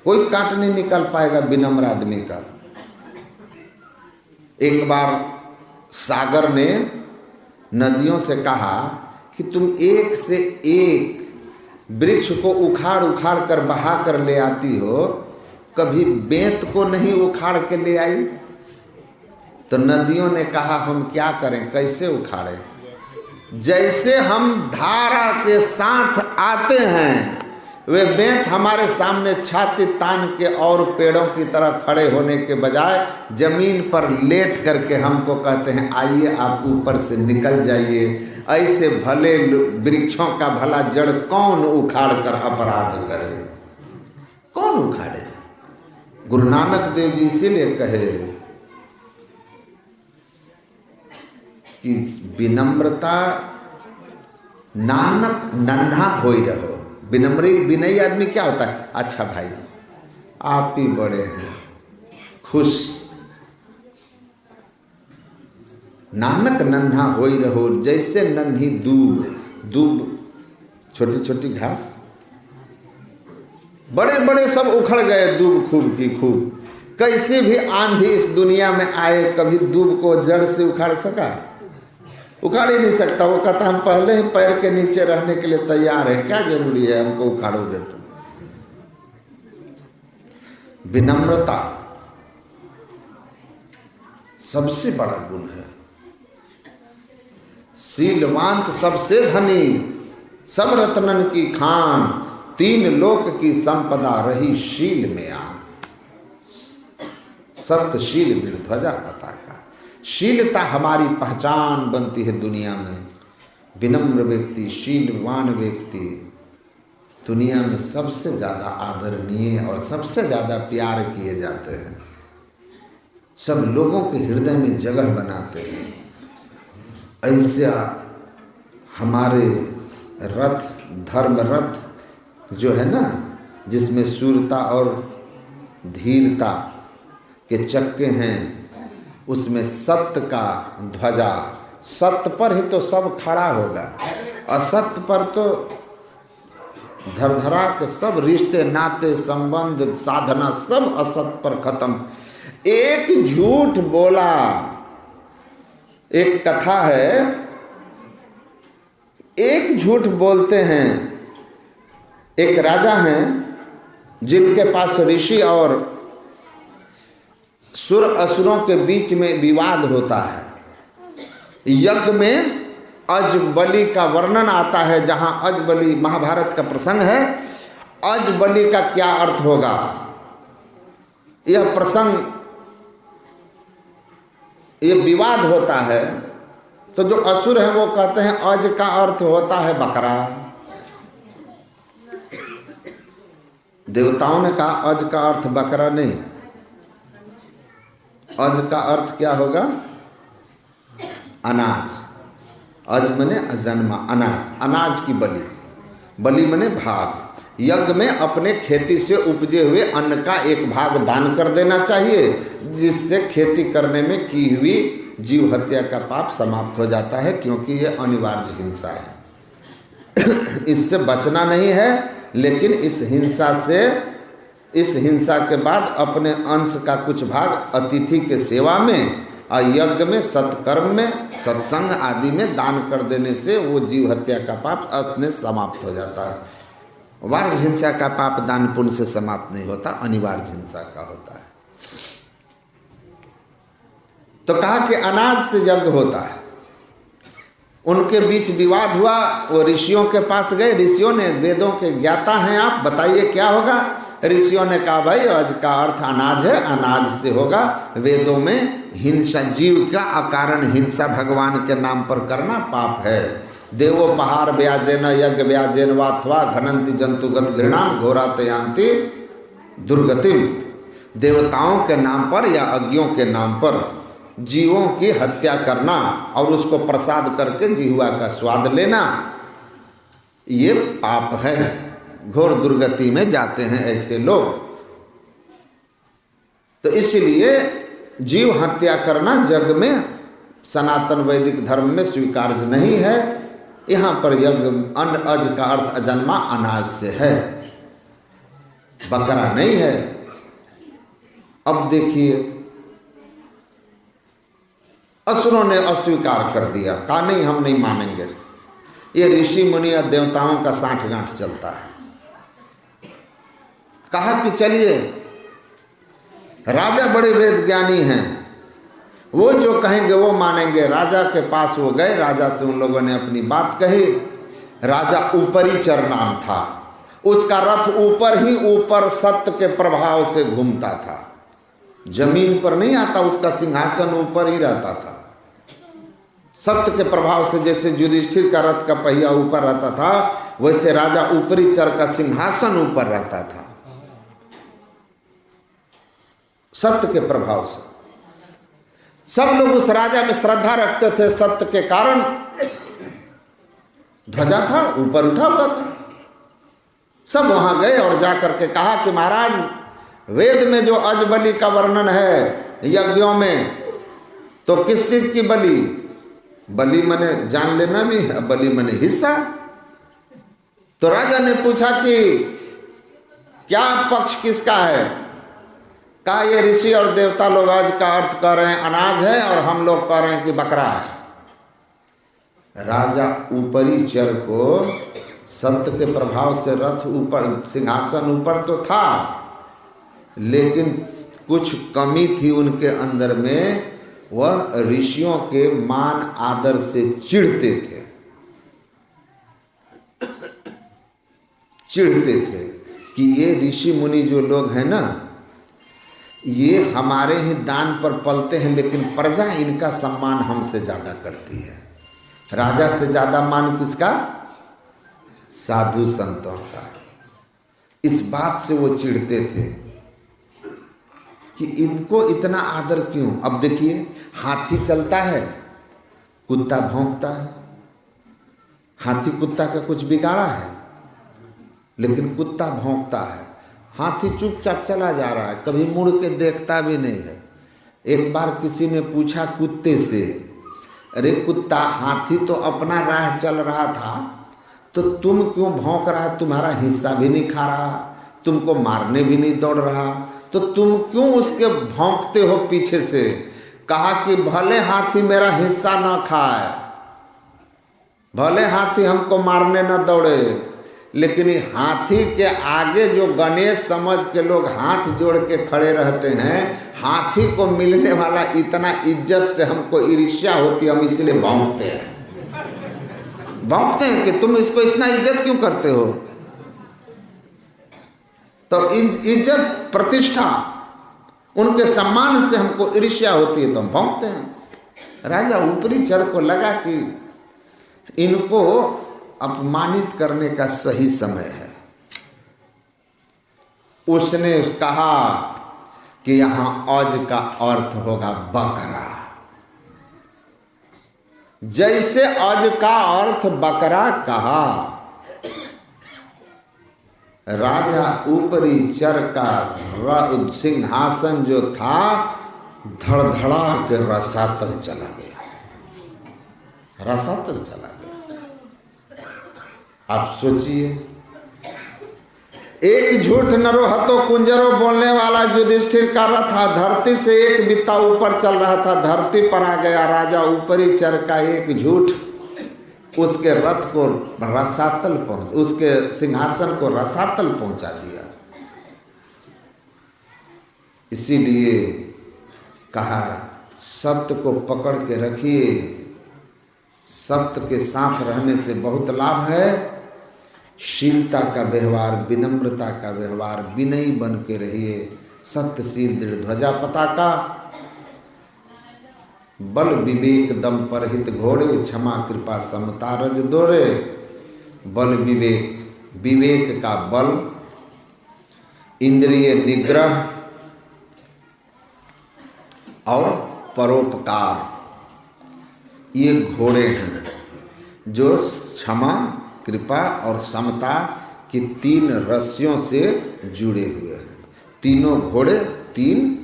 कोई काट नहीं निकाल पाएगा विनम्र आदमी का। एक बार सागर ने नदियों से कहा कि तुम एक से एक वृक्ष को उखाड़ उखाड़ कर बहा कर ले आती हो, कभी बेंत को नहीं उखाड़ के ले आई। तो नदियों ने कहा हम क्या करें, कैसे उखाड़े। जैसे हम धारा के साथ आते हैं, वे बेंत हमारे सामने छाती तान के और पेड़ों की तरह खड़े होने के बजाय जमीन पर लेट करके हमको कहते हैं आइए आप ऊपर से निकल जाइए। ऐसे भले वृक्षों का भला जड़ कौन उखाड़ कर अपराध करे, कौन उखाड़े। गुरु नानक देव जी इसीलिए कहे कि विनम्रता नानक नन्हा होई रहो। विनयी आदमी क्या होता है, अच्छा भाई आप ही बड़े हैं, खुश। नानक नन्हा होई रहो, जैसे नन्ही दूब छोटी छोटी घास। बड़े बड़े सब उखड़ गए दूब खूब की खूब। कैसे भी आंधी इस दुनिया में आए, कभी दूब को जड़ से उखाड़ सका, उखाड़ ही नहीं सकता। वो कहता हम पहले ही पैर के नीचे रहने के लिए तैयार है, क्या जरूरी है हमको उखाड़ोगे तुम। विनम्रता सबसे बड़ा गुण है। शीलवांत सबसे धनी, सब रत्नन की खान, तीन लोक की संपदा रही शील में आन। सत्यशील दृढ़ ध्वजा पताका। शीलता हमारी पहचान बनती है दुनिया में। विनम्र व्यक्ति, शीलवान व्यक्ति दुनिया में सबसे ज़्यादा आदरणीय और सबसे ज़्यादा प्यार किए जाते हैं। सब लोगों के हृदय में जगह बनाते हैं। ऐसा हमारे रथ, धर्म रथ जो है ना, जिसमें शूरता और धीरता के चक्के हैं, उसमें सत्य का ध्वजा। सत्य पर ही तो सब खड़ा होगा, असत्य पर तो धरधरा के सब रिश्ते नाते संबंध साधना सब असत्य पर खत्म। एक झूठ बोला, एक कथा है, एक झूठ बोलते हैं। एक राजा हैं जिनके पास ऋषि और सुर असुरों के बीच में विवाद होता है। यज्ञ में अजबली का वर्णन आता है, जहां अजबली महाभारत का प्रसंग है। अजबली का क्या अर्थ होगा, यह प्रसंग, ये विवाद होता है। तो जो असुर हैं वो कहते हैं अज का अर्थ होता है बकरा। देवताओं ने कहा अज का अर्थ बकरा नहीं, अज का अर्थ क्या होगा, अनाज। अज मने अजन्मा, अनाज, अनाज की बलि। बलि मने भाग। यज्ञ में अपने खेती से उपजे हुए अन्न का एक भाग दान कर देना चाहिए, जिससे खेती करने में की हुई जीव हत्या का पाप समाप्त हो जाता है, क्योंकि यह अनिवार्य हिंसा है। इससे बचना नहीं है, लेकिन इस हिंसा के बाद अपने अंश का कुछ भाग अतिथि के सेवा में और यज्ञ में, सत्कर्म में, सत्संग आदि में दान कर देने से वो जीव हत्या का पाप अपने समाप्त हो जाता है। वार्य हिंसा का पाप दान पुण्य से समाप्त नहीं होता, अनिवार्य हिंसा का होता है। तो कहा कि अनाज से यज्ञ होता है। उनके बीच विवाद हुआ, वो ऋषियों के पास गए। ऋषियों ने, वेदों के ज्ञाता हैं आप, बताइए क्या होगा। ऋषियों ने कहा भाई अज का अर्थ अनाज है, अनाज से होगा। वेदों में हिंसा, जीव का अकारण हिंसा भगवान के नाम पर करना पाप है। देवोपहार व्याजेन यज्ञ व्याजेन वाथवा घनंति जंतुगत घृणाम घोरातयांति दुर्गतिम। देवताओं के नाम पर या अज्ञों के नाम पर जीवों की हत्या करना और उसको प्रसाद करके जिह्वा का स्वाद लेना, ये पाप है। घोर दुर्गति में जाते हैं ऐसे लोग। तो इसलिए जीव हत्या करना जग में सनातन वैदिक धर्म में स्वीकार्य नहीं है। यहाँ पर यज्ञ अन्न, अज का अर्थ अजन्मा अनाज से है, बकरा नहीं है। अब देखिए, असुरों ने अस्वीकार कर दिया, कहा नहीं हम नहीं मानेंगे। ये ऋषि मुनि और देवताओं का साठ गांठ चलता है। कहा कि चलिए, राजा बड़े वेद ज्ञानी हैं, वो जो कहेंगे वो मानेंगे। राजा के पास वो गए, राजा से उन लोगों ने अपनी बात कही। राजा ऊपरी चर नाम था, उसका रथ ऊपर ही ऊपर सत्य के प्रभाव से घूमता था, जमीन पर नहीं आता, उसका सिंहासन ऊपर ही रहता था। सत्य के प्रभाव से, जैसे युधिष्ठिर का रथ का पहिया ऊपर रहता था, वैसे राजा ऊपरी चर का सिंहासन ऊपर रहता था, सत्य के प्रभाव से। सब लोग उस राजा में श्रद्धा रखते थे, सत्य के कारण ध्वजा था, ऊपर उठा हुआ था। सब वहां गए और जाकर के कहा कि महाराज, वेद में जो अजबलि का वर्णन है यज्ञों में, तो किस चीज की बलि? बलि मने जान लेना भी है, बलि मने हिस्सा। तो राजा ने पूछा कि क्या पक्ष किसका है? कहा ये ऋषि और देवता लोग आज का अर्थ कह रहे हैं अनाज है, और हम लोग कह रहे हैं कि बकरा है। राजा ऊपरी चर को सत्य के प्रभाव से रथ ऊपर, सिंहासन ऊपर तो था, लेकिन कुछ कमी थी उनके अंदर में। वह ऋषियों के मान आदर से चिढ़ते थे, कि ये ऋषि मुनि जो लोग हैं ना, ये हमारे ही दान पर पलते हैं, लेकिन प्रजा इनका सम्मान हमसे ज्यादा करती है। राजा से ज्यादा मान किसका? साधु संतों का। इस बात से वो चिढ़ते थे कि इनको इतना आदर क्यों। अब देखिए, हाथी चलता है, कुत्ता भौंकता है। हाथी कुत्ता का कुछ बिगाड़ा है, लेकिन कुत्ता भौंकता है। हाथी चुपचाप चला जा रहा है, कभी मुड़ के देखता भी नहीं है। एक बार किसी ने पूछा कुत्ते से, अरे कुत्ता, हाथी तो अपना राह चल रहा था, तो तुम क्यों भौंक रहा? तुम्हारा हिस्सा भी नहीं खा रहा, तुमको मारने भी नहीं दौड़ रहा, तो तुम क्यों उसके भौंकते हो पीछे से? कहा कि भले हाथी मेरा हिस्सा न खाए, भले हाथी हमको मारने न दौड़े, लेकिन हाथी के आगे जो गणेश समझ के लोग हाथ जोड़ के खड़े रहते हैं, हाथी को मिलने वाला इतना इज्जत से हमको ईर्ष्या होती है, हम इसलिए भौंकते हैं। भौंकते हैं कि तुम इसको इतना इज्जत क्यों करते हो? तो इज्जत, प्रतिष्ठा, उनके सम्मान से हमको ईर्ष्या होती है, तो हम भौंकते हैं। राजा ऊपरी चर को लगा कि इनको अपमानित करने का सही समय है। उसने कहा कि यहां औज का अर्थ होगा बकरा। जैसे औज का अर्थ बकरा कहा, राजा ऊपरी चर का सिंहासन जो था धड़धड़ा के रसातल चला गया, रसातल चला गया। आप सोचिए, एक झूठ नरोहतो कुंजरो बोलने वाला युधिष्ठिर का रथ था, धरती से एक बित्ता ऊपर चल रहा था, धरती पर आ गया। राजा ऊपरी चर का एक झूठ उसके रथ को रसातल पहुंच, उसके सिंहासन को रसातल पहुंचा दिया। इसीलिए कहा सत्य को पकड़ के रखिए, सत्य के साथ रहने से बहुत लाभ है। शीलता का व्यवहार, विनम्रता का व्यवहार, विनयी बन के रहिए। सत्यशील दृढ़ ध्वजा पताका, बल विवेक दम परहित घोड़े, क्षमा कृपा समता रज दोरे। बल विवेक, विवेक का बल, इंद्रिय निग्रह और परोपकार, ये घोड़े हैं जो क्षमा कृपा और समता की तीन रस्सियों से जुड़े हुए हैं। तीनों घोड़े तीन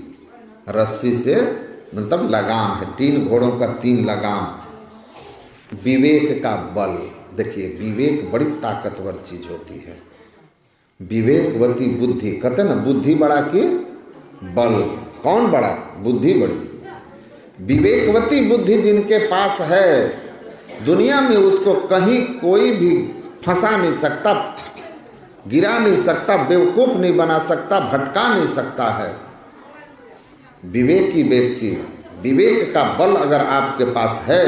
रस्सी से, मतलब लगाम है, तीन घोड़ों का तीन लगाम। विवेक का बल, देखिए विवेक बड़ी ताकतवर चीज होती है। विवेकवती बुद्धि, कहते हैं ना बुद्धि बड़ा कि बल, कौन बड़ा? बुद्धि बड़ी। विवेकवती बुद्धि जिनके पास है, दुनिया में उसको कहीं कोई भी फंसा नहीं सकता, गिरा नहीं सकता, बेवकूफ नहीं बना सकता, भटका नहीं सकता है। विवेकी व्यक्ति, विवेक का बल अगर आपके पास है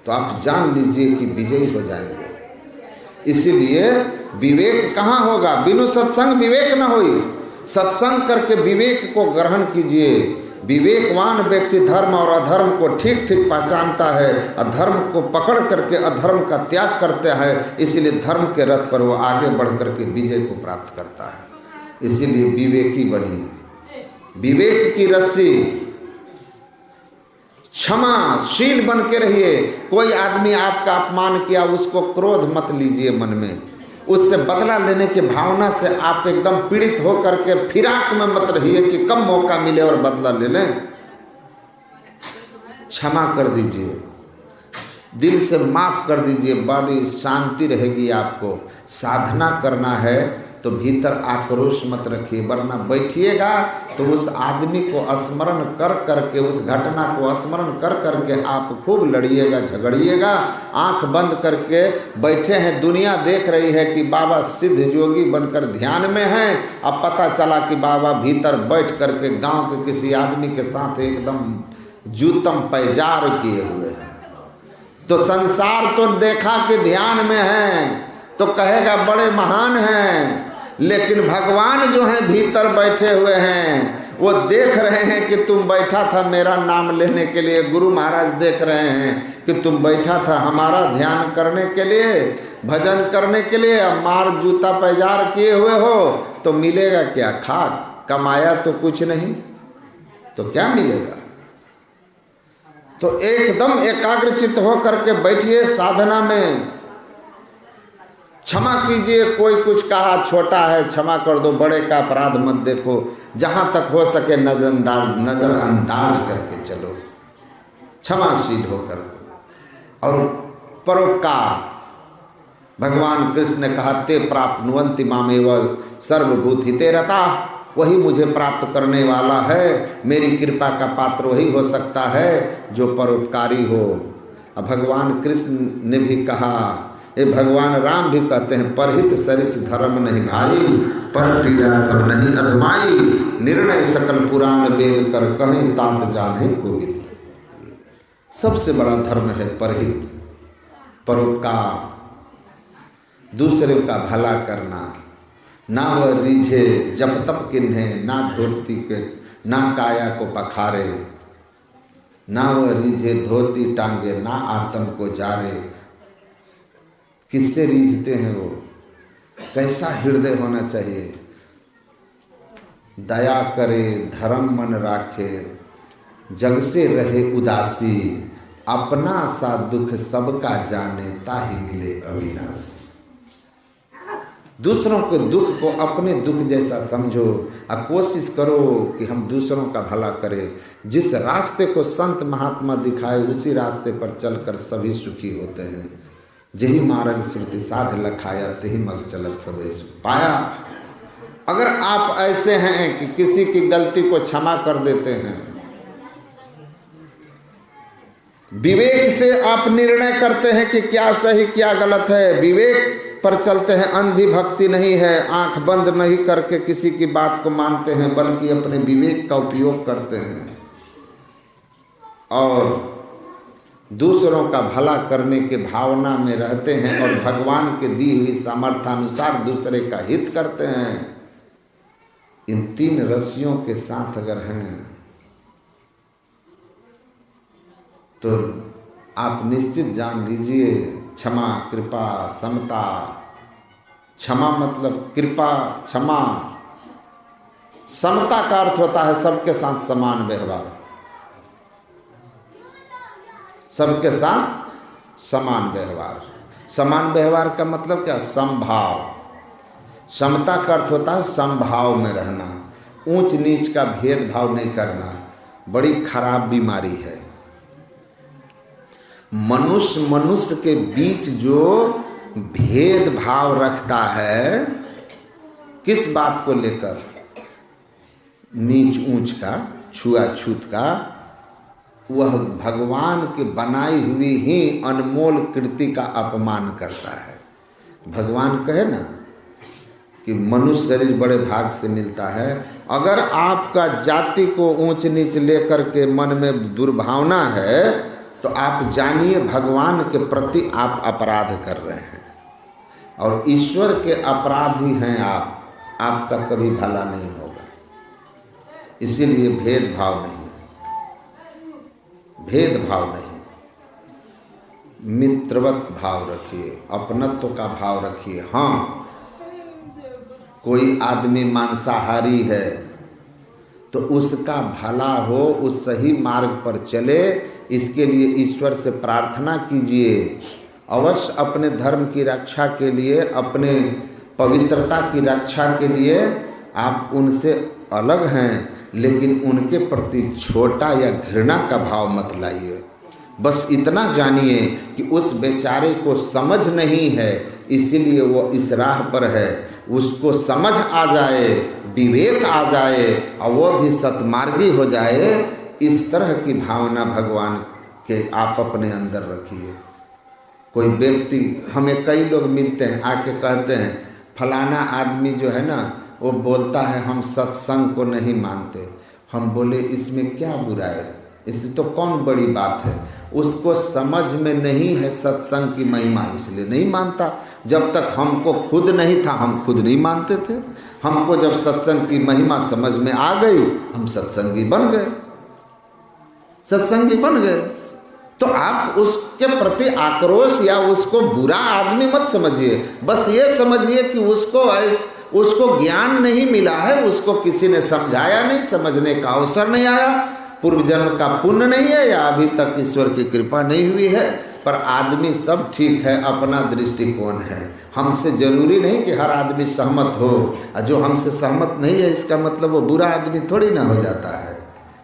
तो आप जान लीजिए कि विजयी हो जाएंगे। इसीलिए विवेक कहाँ होगा? बिनु सत्संग विवेक न होई। सत्संग करके विवेक को ग्रहण कीजिए। विवेकवान व्यक्ति धर्म और अधर्म को ठीक ठीक पहचानता है, अधर्म को पकड़ करके अधर्म का त्याग करता है। इसीलिए धर्म के रथ पर वो आगे बढ़ करके विजय को प्राप्त करता है। इसीलिए विवेकी बनिए, विवेक की रस्सी, क्षमाशील बन के रहिए। कोई आदमी आपका अपमान किया, उसको क्रोध मत लीजिए मन में, उससे बदला लेने की भावना से आप एकदम पीड़ित हो करके फिराक में मत रहिए कि कब मौका मिले और बदला ले लें। क्षमा कर दीजिए, दिल से माफ कर दीजिए, बड़ी शांति रहेगी आपको। साधना करना है तो भीतर आक्रोश मत रखिए, वरना बैठिएगा तो उस आदमी को स्मरण कर करके, उस घटना को स्मरण कर करके आप खूब लड़िएगा, झगड़िएगा। आंख बंद करके बैठे हैं, दुनिया देख रही है कि बाबा सिद्ध योगी बनकर ध्यान में हैं। अब पता चला कि बाबा भीतर बैठ करके गांव के किसी आदमी के साथ एकदम जूतम पैजार किए हुए हैं। तो संसार तो देखा कि ध्यान में है तो कहेगा बड़े महान हैं, लेकिन भगवान जो हैं भीतर बैठे हुए हैं, वो देख रहे हैं कि तुम बैठा था मेरा नाम लेने के लिए। गुरु महाराज देख रहे हैं कि तुम बैठा था हमारा ध्यान करने के लिए, भजन करने के लिए। अब मार जूता पैजार किए हुए हो तो मिलेगा क्या? खाक, कमाया तो कुछ नहीं, तो क्या मिलेगा? तो एकदम एकाग्रचित्त हो करके बैठिए साधना में। क्षमा कीजिए, कोई कुछ कहा छोटा है क्षमा कर दो, बड़े का अपराध मत देखो। जहाँ तक हो सके नजरअंदाज करके चलो, क्षमाशील होकर। और परोपकार, भगवान कृष्ण ने कहा ते प्राप्नुवन्ति मामेव सर्वभूतिते रताः, वही मुझे प्राप्त करने वाला है। मेरी कृपा का पात्र वही हो सकता है जो परोपकारी हो। अब भगवान कृष्ण ने भी कहा, ये भगवान राम भी कहते हैं, परहित सरिस धर्म नहीं भाई, पर पीड़ा सब नहीं अधमाई। निर्णय सकल पुराण वेद कर कहीं तात जाने कोविद। सबसे बड़ा धर्म है परहित, परोपकार, दूसरे का भला करना। ना वह रिझे जप तप किन्हे, ना धोती के ना काया को पखारे। ना वह रिझे धोती टांगे, ना आत्म को जारे। किससे रीझते हैं वो? कैसा हृदय होना चाहिए? दया करे, धर्म मन राखे, जग से रहे उदासी। अपना सा दुख सबका जाने, ताहि मिले अविनाशी। दूसरों के दुख को अपने दुख जैसा समझो और कोशिश करो कि हम दूसरों का भला करें। जिस रास्ते को संत महात्मा दिखाए उसी रास्ते पर चलकर सभी सुखी होते हैं। जही मार्ग श्रुति साध लखाया तेही मग चलत सबे सुख पाया। अगर आप ऐसे हैं कि किसी की गलती को क्षमा कर देते हैं, विवेक से आप निर्णय करते हैं कि क्या सही क्या गलत है, विवेक पर चलते हैं, अंधी भक्ति नहीं है, आंख बंद नहीं करके किसी की बात को मानते हैं बल्कि अपने विवेक का उपयोग करते हैं और दूसरों का भला करने के भावना में रहते हैं और भगवान के दी हुई सामर्थ्यानुसार दूसरे का हित करते हैं। इन 3 रस्सियों के साथ अगर हैं तो आप निश्चित जान लीजिए, क्षमा, कृपा, समता। क्षमा मतलब कृपा, क्षमा। समता का अर्थ होता है सबके साथ समान व्यवहार, सबके साथ समान व्यवहार। समान व्यवहार का मतलब क्या? समभाव। समता का अर्थ होता है समभाव में रहना, ऊंच नीच का भेदभाव नहीं करना। बड़ी खराब बीमारी है। मनुष्य के बीच जो भेदभाव रखता है, किस बात को लेकर? नीच ऊंच का, छुआछूत का, वह भगवान की बनाई हुई ही अनमोल कृति का अपमान करता है। भगवान कहे ना कि मनुष्य शरीर बड़े भाग से मिलता है। अगर आपका जाति को ऊंच नीच लेकर के मन में दुर्भावना है तो आप जानिए भगवान के प्रति आप अपराध कर रहे हैं और ईश्वर के अपराधी हैं आप। आपका कभी भला नहीं होगा। इसीलिए भेदभाव नहीं, भेदभाव नहीं, मित्रवत भाव रखिए, अपनत्व का भाव रखिए। हाँ, कोई आदमी मांसाहारी है तो उसका भला हो, उस सही मार्ग पर चले, इसके लिए ईश्वर से प्रार्थना कीजिए। अवश्य अपने धर्म की रक्षा के लिए, अपने पवित्रता की रक्षा के लिए आप उनसे अलग हैं, लेकिन उनके प्रति छोटा या घृणा का भाव मत लाइए। बस इतना जानिए कि उस बेचारे को समझ नहीं है, इसीलिए वो इस राह पर है। उसको समझ आ जाए, विवेक आ जाए और वो भी सतमार्गी हो जाए, इस तरह की भावना भगवान के आप अपने अंदर रखिए। कोई व्यक्ति, हमें कई लोग मिलते हैं, आके कहते हैं फलाना आदमी जो है ना, वो बोलता है हम सत्संग को नहीं मानते। हम बोले इसमें क्या बुरा है, इसमें तो कौन बड़ी बात है। उसको समझ में नहीं है सत्संग की महिमा, इसलिए नहीं मानता। जब तक हमको खुद नहीं था हम खुद नहीं मानते थे। हमको जब सत्संग की महिमा समझ में आ गई, हम सत्संगी बन गए, सत्संगी बन गए। तो आप उसके प्रति आक्रोश या उसको बुरा आदमी मत समझिए। बस ये समझिए कि उसको ज्ञान नहीं मिला है, उसको किसी ने समझाया नहीं, समझने का अवसर नहीं आया, पूर्व जन्म का पुण्य नहीं है, या अभी तक ईश्वर की कृपा नहीं हुई है। पर आदमी सब ठीक है, अपना दृष्टिकोण है। हमसे जरूरी नहीं कि हर आदमी सहमत हो, और जो हमसे सहमत नहीं है इसका मतलब वो बुरा आदमी थोड़ी ना हो जाता है।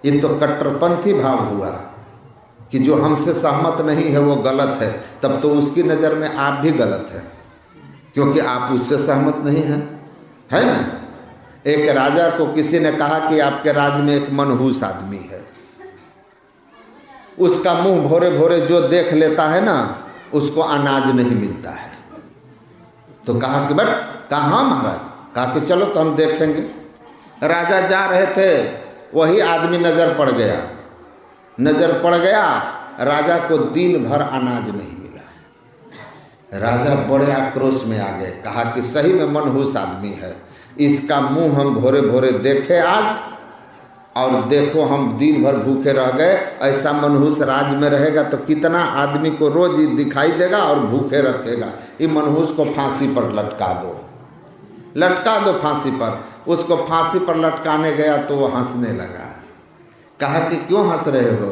ये तो कट्टरपंथी भाव हुआ कि जो हमसे सहमत नहीं है वो गलत है। तब तो उसकी नज़र में आप भी गलत हैं, क्योंकि आप उससे सहमत नहीं हैं, है ना। एक राजा को किसी ने कहा कि आपके राज्य में एक मनहूस आदमी है, उसका मुंह भोरे भोरे जो देख लेता है ना, उसको अनाज नहीं मिलता है। तो कहा कि बट, कहा हाँ महाराज, कहा कि चलो तो हम देखेंगे। राजा जा रहे थे, वही आदमी नजर पड़ गया। नजर पड़ गया, राजा को दिन भर अनाज नहीं मिला। राजा बड़े आक्रोश में आ गए, कहा कि सही में मनहूस आदमी है, इसका मुंह हम भोरे भोरे देखे आज, और देखो हम दिन भर भूखे रह गए। ऐसा मनहूस राज्य में रहेगा तो कितना आदमी को रोज दिखाई देगा और भूखे रखेगा। ये मनहूस को फांसी पर लटका दो, लटका दो फांसी पर। उसको फांसी पर लटकाने गया तो वो हंसने लगा। कहा कि क्यों हंस रहे हो?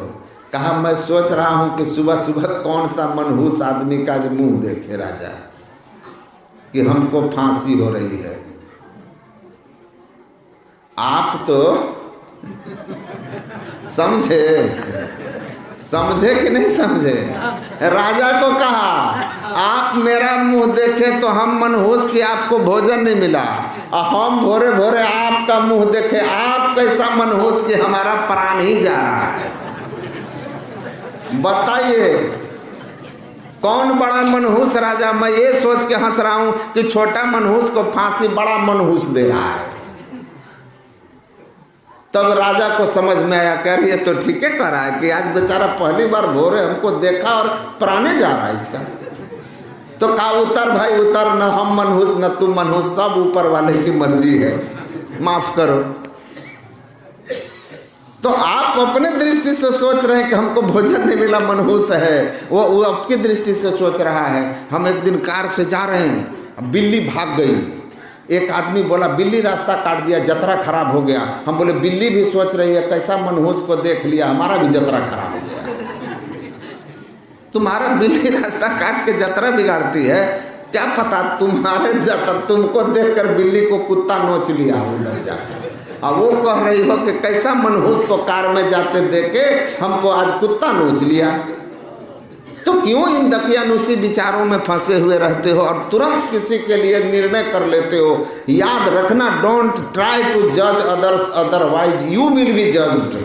कहा मैं सोच रहा हूँ कि सुबह सुबह कौन सा मनहूस आदमी का जो मुंह देखे राजा। कि हमको फांसी हो रही है। आप तो समझे कि नहीं समझे? राजा को कहा आप मेरा मुंह देखे तो हम मनहूस कि आपको भोजन नहीं मिला, और हम भोरे भोरे आपका मुंह देखे आप कैसा मनहूस कि हमारा प्राण ही जा रहा है। बताइए कौन बड़ा मनहूस राजा? मैं ये सोच के हंस रहा हूं कि छोटा मनहूस को फांसी बड़ा मनहूस दे रहा है। तब राजा को समझ में आया, कह रही है तो ठीक है कर रहा है कि आज बेचारा पहली बार भोरे हमको देखा और प्राणे जा रहा है इसका। तो कहा उतर भाई उतर, न हम मनहूस न तुम मनहूस, सब ऊपर वाले की मर्जी है, माफ करो। तो आप अपने दृष्टि से सोच रहे हैं कि हमको भोजन नहीं मिला, मनहूस है। वो आपकी दृष्टि से सोच रहा है। हम एक दिन कार से जा रहे हैं, बिल्ली भाग गई। एक आदमी बोला बिल्ली रास्ता काट दिया, जतरा खराब हो गया। हम बोले बिल्ली भी सोच रही है कैसा मनहूस को देख लिया, हमारा भी जतरा खराब हो गया। तुम्हारा बिल्ली रास्ता काट के जतरा बिगाड़ती है, क्या पता तुम्हारे तुमको देखकर बिल्ली को कुत्ता नोच लिया हो डर जाकर। अब वो कह रही हो कि कैसा मनहूस को कार में जाते देखे हमको आज कुत्ता नोच लिया। तो क्यों इन दकियानुसी विचारों में फंसे हुए रहते हो और तुरंत किसी के लिए निर्णय कर लेते हो? याद रखना, डोंट ट्राई टू जज others otherwise you will be judged.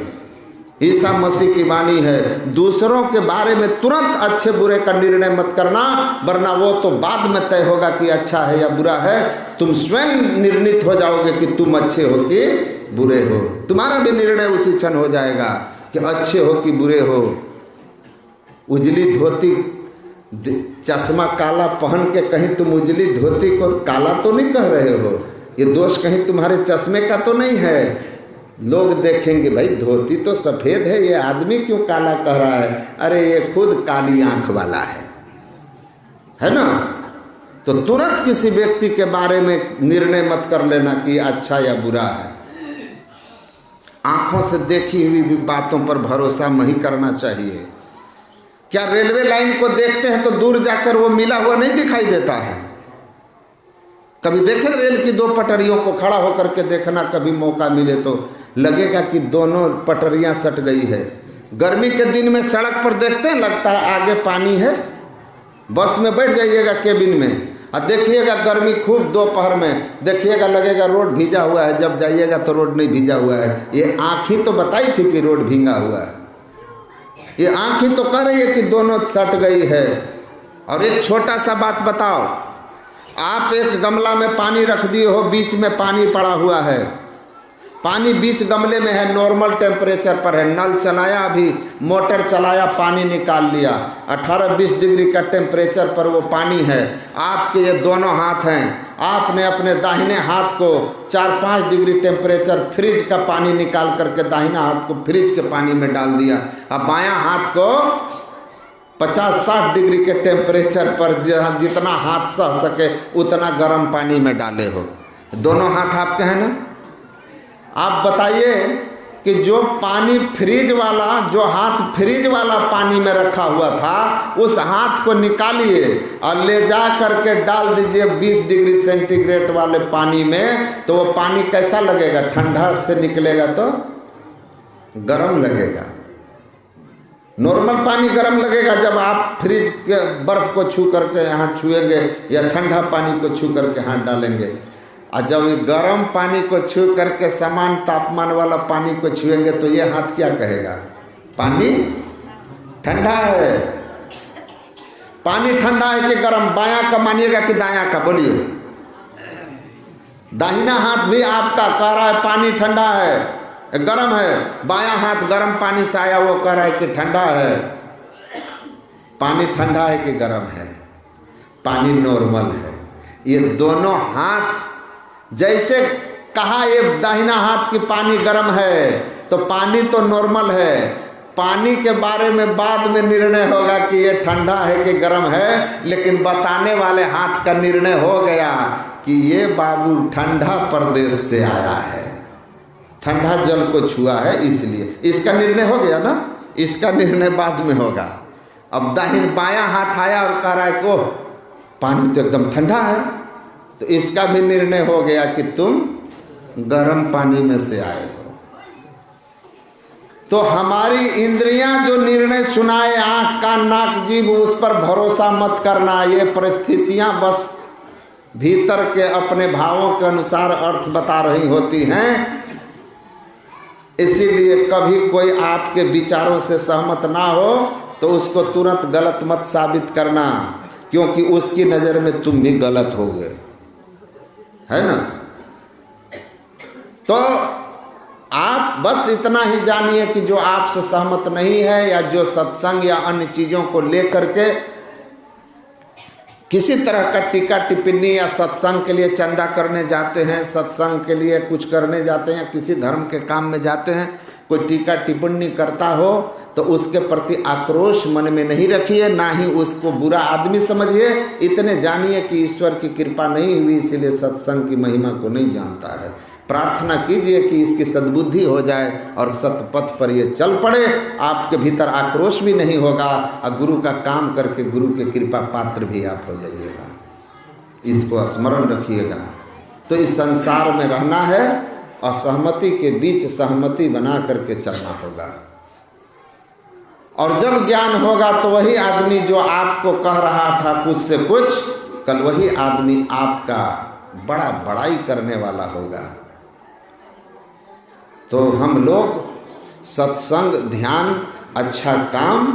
Isa Masih की वाणी है, दूसरों के बारे में तुरंत अच्छे बुरे का निर्णय मत करना, वरना वो तो बाद में तय होगा कि अच्छा है या बुरा है। तुम स्वयं निर्णित हो जाओगे कि तुम अच्छे हो कि बुरे हो। तुम्हारा भी निर्णय उसी क्षण हो जाएगा कि अच्छे हो कि बुरे हो। उजली धोती चश्मा काला पहन के कहीं तुम उजली धोती को काला तो नहीं कह रहे हो? ये दोष कहीं तुम्हारे चश्मे का तो नहीं है? लोग देखेंगे भाई धोती तो सफेद है, ये आदमी क्यों काला कह रहा है? अरे ये खुद काली आंख वाला है ना? तो तुरंत किसी व्यक्ति के बारे में निर्णय मत कर लेना कि अच्छा या बुरा है। आंखों से देखी हुई भी बातों पर भरोसा नहीं करना चाहिए। क्या रेलवे लाइन को देखते हैं तो दूर जाकर वो मिला हुआ नहीं दिखाई देता है? कभी देखे रेल की दो पटरियों को खड़ा होकर के देखना, कभी मौका मिले तो लगेगा कि दोनों पटरियां सट गई है। गर्मी के दिन में सड़क पर देखते हैं लगता है आगे पानी है। बस में बैठ जाइएगा केबिन में और देखिएगा गर्मी खूब, दोपहर में देखिएगा लगेगा रोड भीजा हुआ है, जब जाइएगा तो रोड नहीं भीजा हुआ है। ये आँख ही तो बताई थी कि रोड भींगा हुआ है। ये आँख ही तो कह रही है कि दोनों सट गई है। और एक छोटा सा बात बताओ, आप एक गमला में पानी रख दिए हो, बीच में पानी पड़ा हुआ है, पानी बीच गमले में है, नॉर्मल टेम्परेचर पर है, नल चलाया, अभी मोटर चलाया, पानी निकाल लिया, 18-20 डिग्री का टेम्परेचर पर वो पानी है। आपके ये दोनों हाथ हैं, आपने अपने दाहिने हाथ को 4-5 डिग्री टेम्परेचर फ्रिज का पानी निकाल करके दाहिना हाथ को फ्रिज के पानी में डाल दिया। अब बायां हाथ को 50-60 डिग्री के टेम्परेचर पर जितना हाथ सह सके उतना गर्म पानी में डाले हो। दोनों हाथ आपके हैं ना? आप बताइए कि जो पानी फ्रिज वाला, जो हाथ फ्रिज वाला पानी में रखा हुआ था, उस हाथ को निकालिए और ले जा करके डाल दीजिए 20 डिग्री सेंटीग्रेड वाले पानी में, तो वो पानी कैसा लगेगा? ठंडा से निकलेगा तो गर्म लगेगा। नॉर्मल पानी गर्म लगेगा जब आप फ्रिज के बर्फ को छू करके यहाँ छुएंगे या ठंडा पानी को छू करके हाथ डालेंगे। और जब गर्म पानी को छू करके समान तापमान वाला पानी को छुएंगे तो ये हाथ क्या कहेगा? पानी ठंडा है। पानी ठंडा है कि गर्म? बायां का मानिएगा कि दायां का? बोलिए। दाहिना हाथ भी आपका कह रहा है पानी ठंडा है, गर्म है। बायां हाथ गर्म पानी से आया, वो कह रहा है कि ठंडा है। पानी ठंडा है कि गर्म है? पानी नॉर्मल है। ये दोनों हाथ जैसे कहा ये दाहिना हाथ की पानी गर्म है, तो पानी तो नॉर्मल है। पानी के बारे में बाद में निर्णय होगा कि ये ठंडा है कि गर्म है, लेकिन बताने वाले हाथ का निर्णय हो गया कि ये बाबू ठंडा प्रदेश से आया है, ठंडा जल को छुआ है, इसलिए इसका निर्णय हो गया ना। इसका निर्णय बाद में होगा। अब बायां हाथ आया और कह रहा है को पानी तो एकदम ठंडा है, तो इसका भी निर्णय हो गया कि तुम गर्म पानी में से आए हो। तो हमारी इंद्रियां जो निर्णय सुनाए, आंख कान नाक जीभ, उस पर भरोसा मत करना। ये परिस्थितियां बस भीतर के अपने भावों के अनुसार अर्थ बता रही होती हैं। इसीलिए कभी कोई आपके विचारों से सहमत ना हो तो उसको तुरंत गलत मत साबित करना, क्योंकि उसकी नज़र में तुम भी गलत हो गए, है ना। तो आप बस इतना ही जानिए कि जो आपसे सहमत नहीं है या जो सत्संग या अन्य चीज़ों को लेकर के किसी तरह का टीका टिप्पणी या सत्संग के लिए चंदा करने जाते हैं, सत्संग के लिए कुछ करने जाते हैं, किसी धर्म के काम में जाते हैं, कोई टीका टिप्पणी करता हो तो उसके प्रति आक्रोश मन में नहीं रखिए, ना ही उसको बुरा आदमी समझिए। इतने जानिए कि ईश्वर की कृपा नहीं हुई, इसीलिए सत्संग की महिमा को नहीं जानता है। प्रार्थना कीजिए कि इसकी सद्बुद्धि हो जाए और सतपथ पर ये चल पड़े। आपके भीतर आक्रोश भी नहीं होगा और गुरु का काम करके गुरु के कृपा पात्र भी आप हो जाइएगा। इसको स्मरण रखिएगा। तो इस संसार में रहना है, असहमति के बीच सहमति बना करके चलना होगा। और जब ज्ञान होगा तो वही आदमी जो आपको कह रहा था कुछ से कुछ, कल वही आदमी आपका बड़ा बड़ाई करने वाला होगा। तो हम लोग सत्संग, ध्यान, अच्छा काम,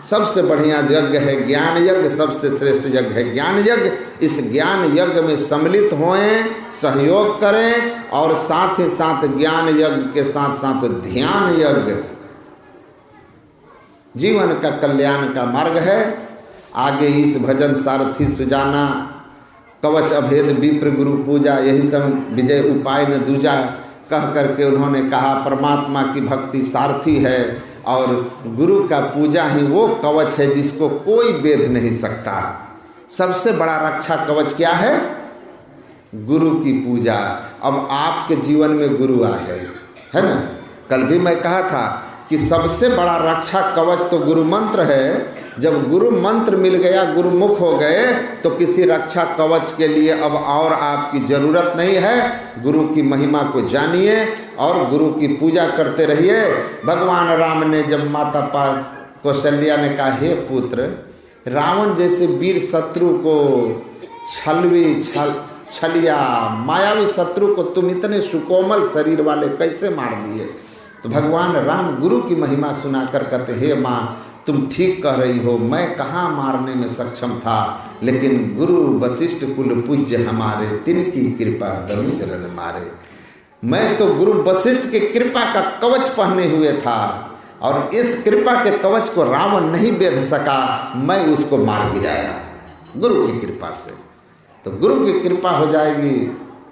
सबसे बढ़िया यज्ञ है ज्ञान यज्ञ, सबसे श्रेष्ठ यज्ञ है ज्ञान यज्ञ। इस ज्ञान यज्ञ में सम्मिलित होएं, सहयोग करें और साथ ही साथ ज्ञान यज्ञ के साथ साथ ध्यान यज्ञ जीवन का कल्याण का मार्ग है। आगे इस भजन सारथी सुजाना, कवच अभेद विप्र गुरु पूजा, यही सब विजय उपाय न दूजा कह करके उन्होंने कहा परमात्मा की भक्ति सारथी है और गुरु का पूजा ही वो कवच है जिसको कोई भेद नहीं सकता। सबसे बड़ा रक्षा कवच क्या है? गुरु की पूजा। अब आपके जीवन में गुरु आ गए, है ना। कल भी मैं कहा था कि सबसे बड़ा रक्षा कवच तो गुरु मंत्र है। जब गुरु मंत्र मिल गया, गुरु मुख हो गए, तो किसी रक्षा कवच के लिए अब और आपकी जरूरत नहीं है। गुरु की महिमा को जानिए और गुरु की पूजा करते रहिए। भगवान राम ने जब माता पास कौशल्या ने कहा, हे पुत्र, रावण जैसे वीर शत्रु को, छलिया मायावी शत्रु को तुम इतने सुकोमल शरीर वाले कैसे मार दिए? तो भगवान राम गुरु की महिमा सुनाकर कहते, हे माँ, तुम ठीक कह रही हो, मैं कहाँ मारने में सक्षम था, लेकिन गुरु वशिष्ठ कुल पूज्य हमारे, तिनकी कृपा दनुचरण मारे। मैं तो गुरु वशिष्ठ की कृपा का कवच पहने हुए था और इस कृपा के कवच को रावण नहीं भेद सका, मैं उसको मार गिराया गुरु की कृपा से। तो गुरु की कृपा हो जाएगी,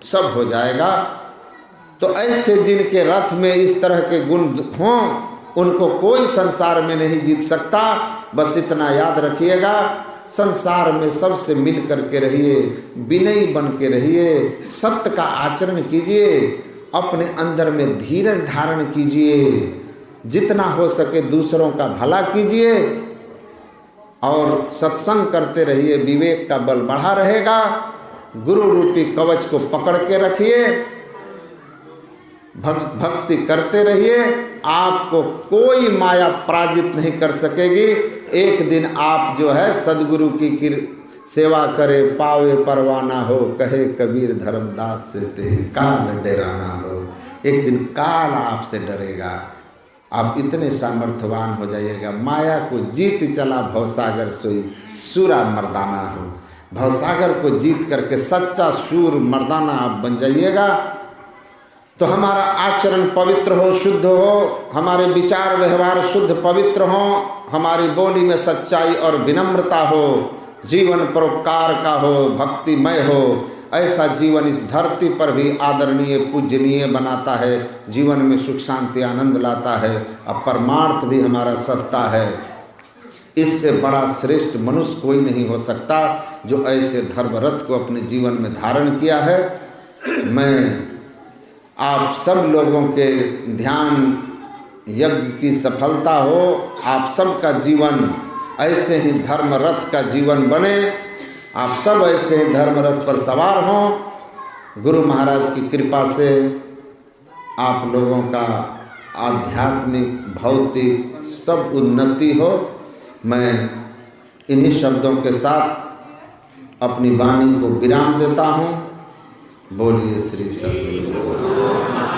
सब हो जाएगा। तो ऐसे जिनके रथ में इस तरह के गुण हों, उनको कोई संसार में नहीं जीत सकता। बस इतना याद रखिएगा, संसार में सबसे मिल करके रहिए, विनयी बन के रहिए, सत्य का आचरण कीजिए, अपने अंदर में धीरज धारण कीजिए, जितना हो सके दूसरों का भला कीजिए और सत्संग करते रहिए। विवेक का बल बढ़ा रहेगा। गुरु रूपी कवच को पकड़ के रखिए, भक्ति करते रहिए। आपको कोई माया पराजित नहीं कर सकेगी। एक दिन आप जो है सदगुरु की सेवा करे, पावे परवाना हो, कहे कबीर धर्मदास से ते काल डराना हो। एक दिन काल आपसे डरेगा, आप इतने सामर्थ्यवान हो जाइएगा। माया को जीत चला भवसागर सोई, सूरा मर्दाना हो। भवसागर को जीत करके सच्चा सूर मर्दाना आप बन जाइएगा। तो हमारा आचरण पवित्र हो, शुद्ध हो, हमारे विचार व्यवहार शुद्ध पवित्र हो, हमारी बोली में सच्चाई और विनम्रता हो, जीवन परोपकार का हो, भक्तिमय हो। ऐसा जीवन इस धरती पर भी आदरणीय पूजनीय बनाता है, जीवन में सुख शांति आनंद लाता है। अब परमार्थ भी हमारा सत्ता है। इससे बड़ा श्रेष्ठ मनुष्य कोई नहीं हो सकता जो ऐसे धर्मरथ को अपने जीवन में धारण किया है। मैं आप सब लोगों के ध्यान यज्ञ की सफलता हो, आप सबका जीवन ऐसे ही धर्मरथ का जीवन बने। आप सब ऐसे धर्म रथ पर सवार हों। गुरु महाराज की कृपा से आप लोगों का आध्यात्मिक भौतिक सब उन्नति हो। मैं इन्हीं शब्दों के साथ अपनी वाणी को विराम देता हूँ। बोलिए श्री सद्गुरु।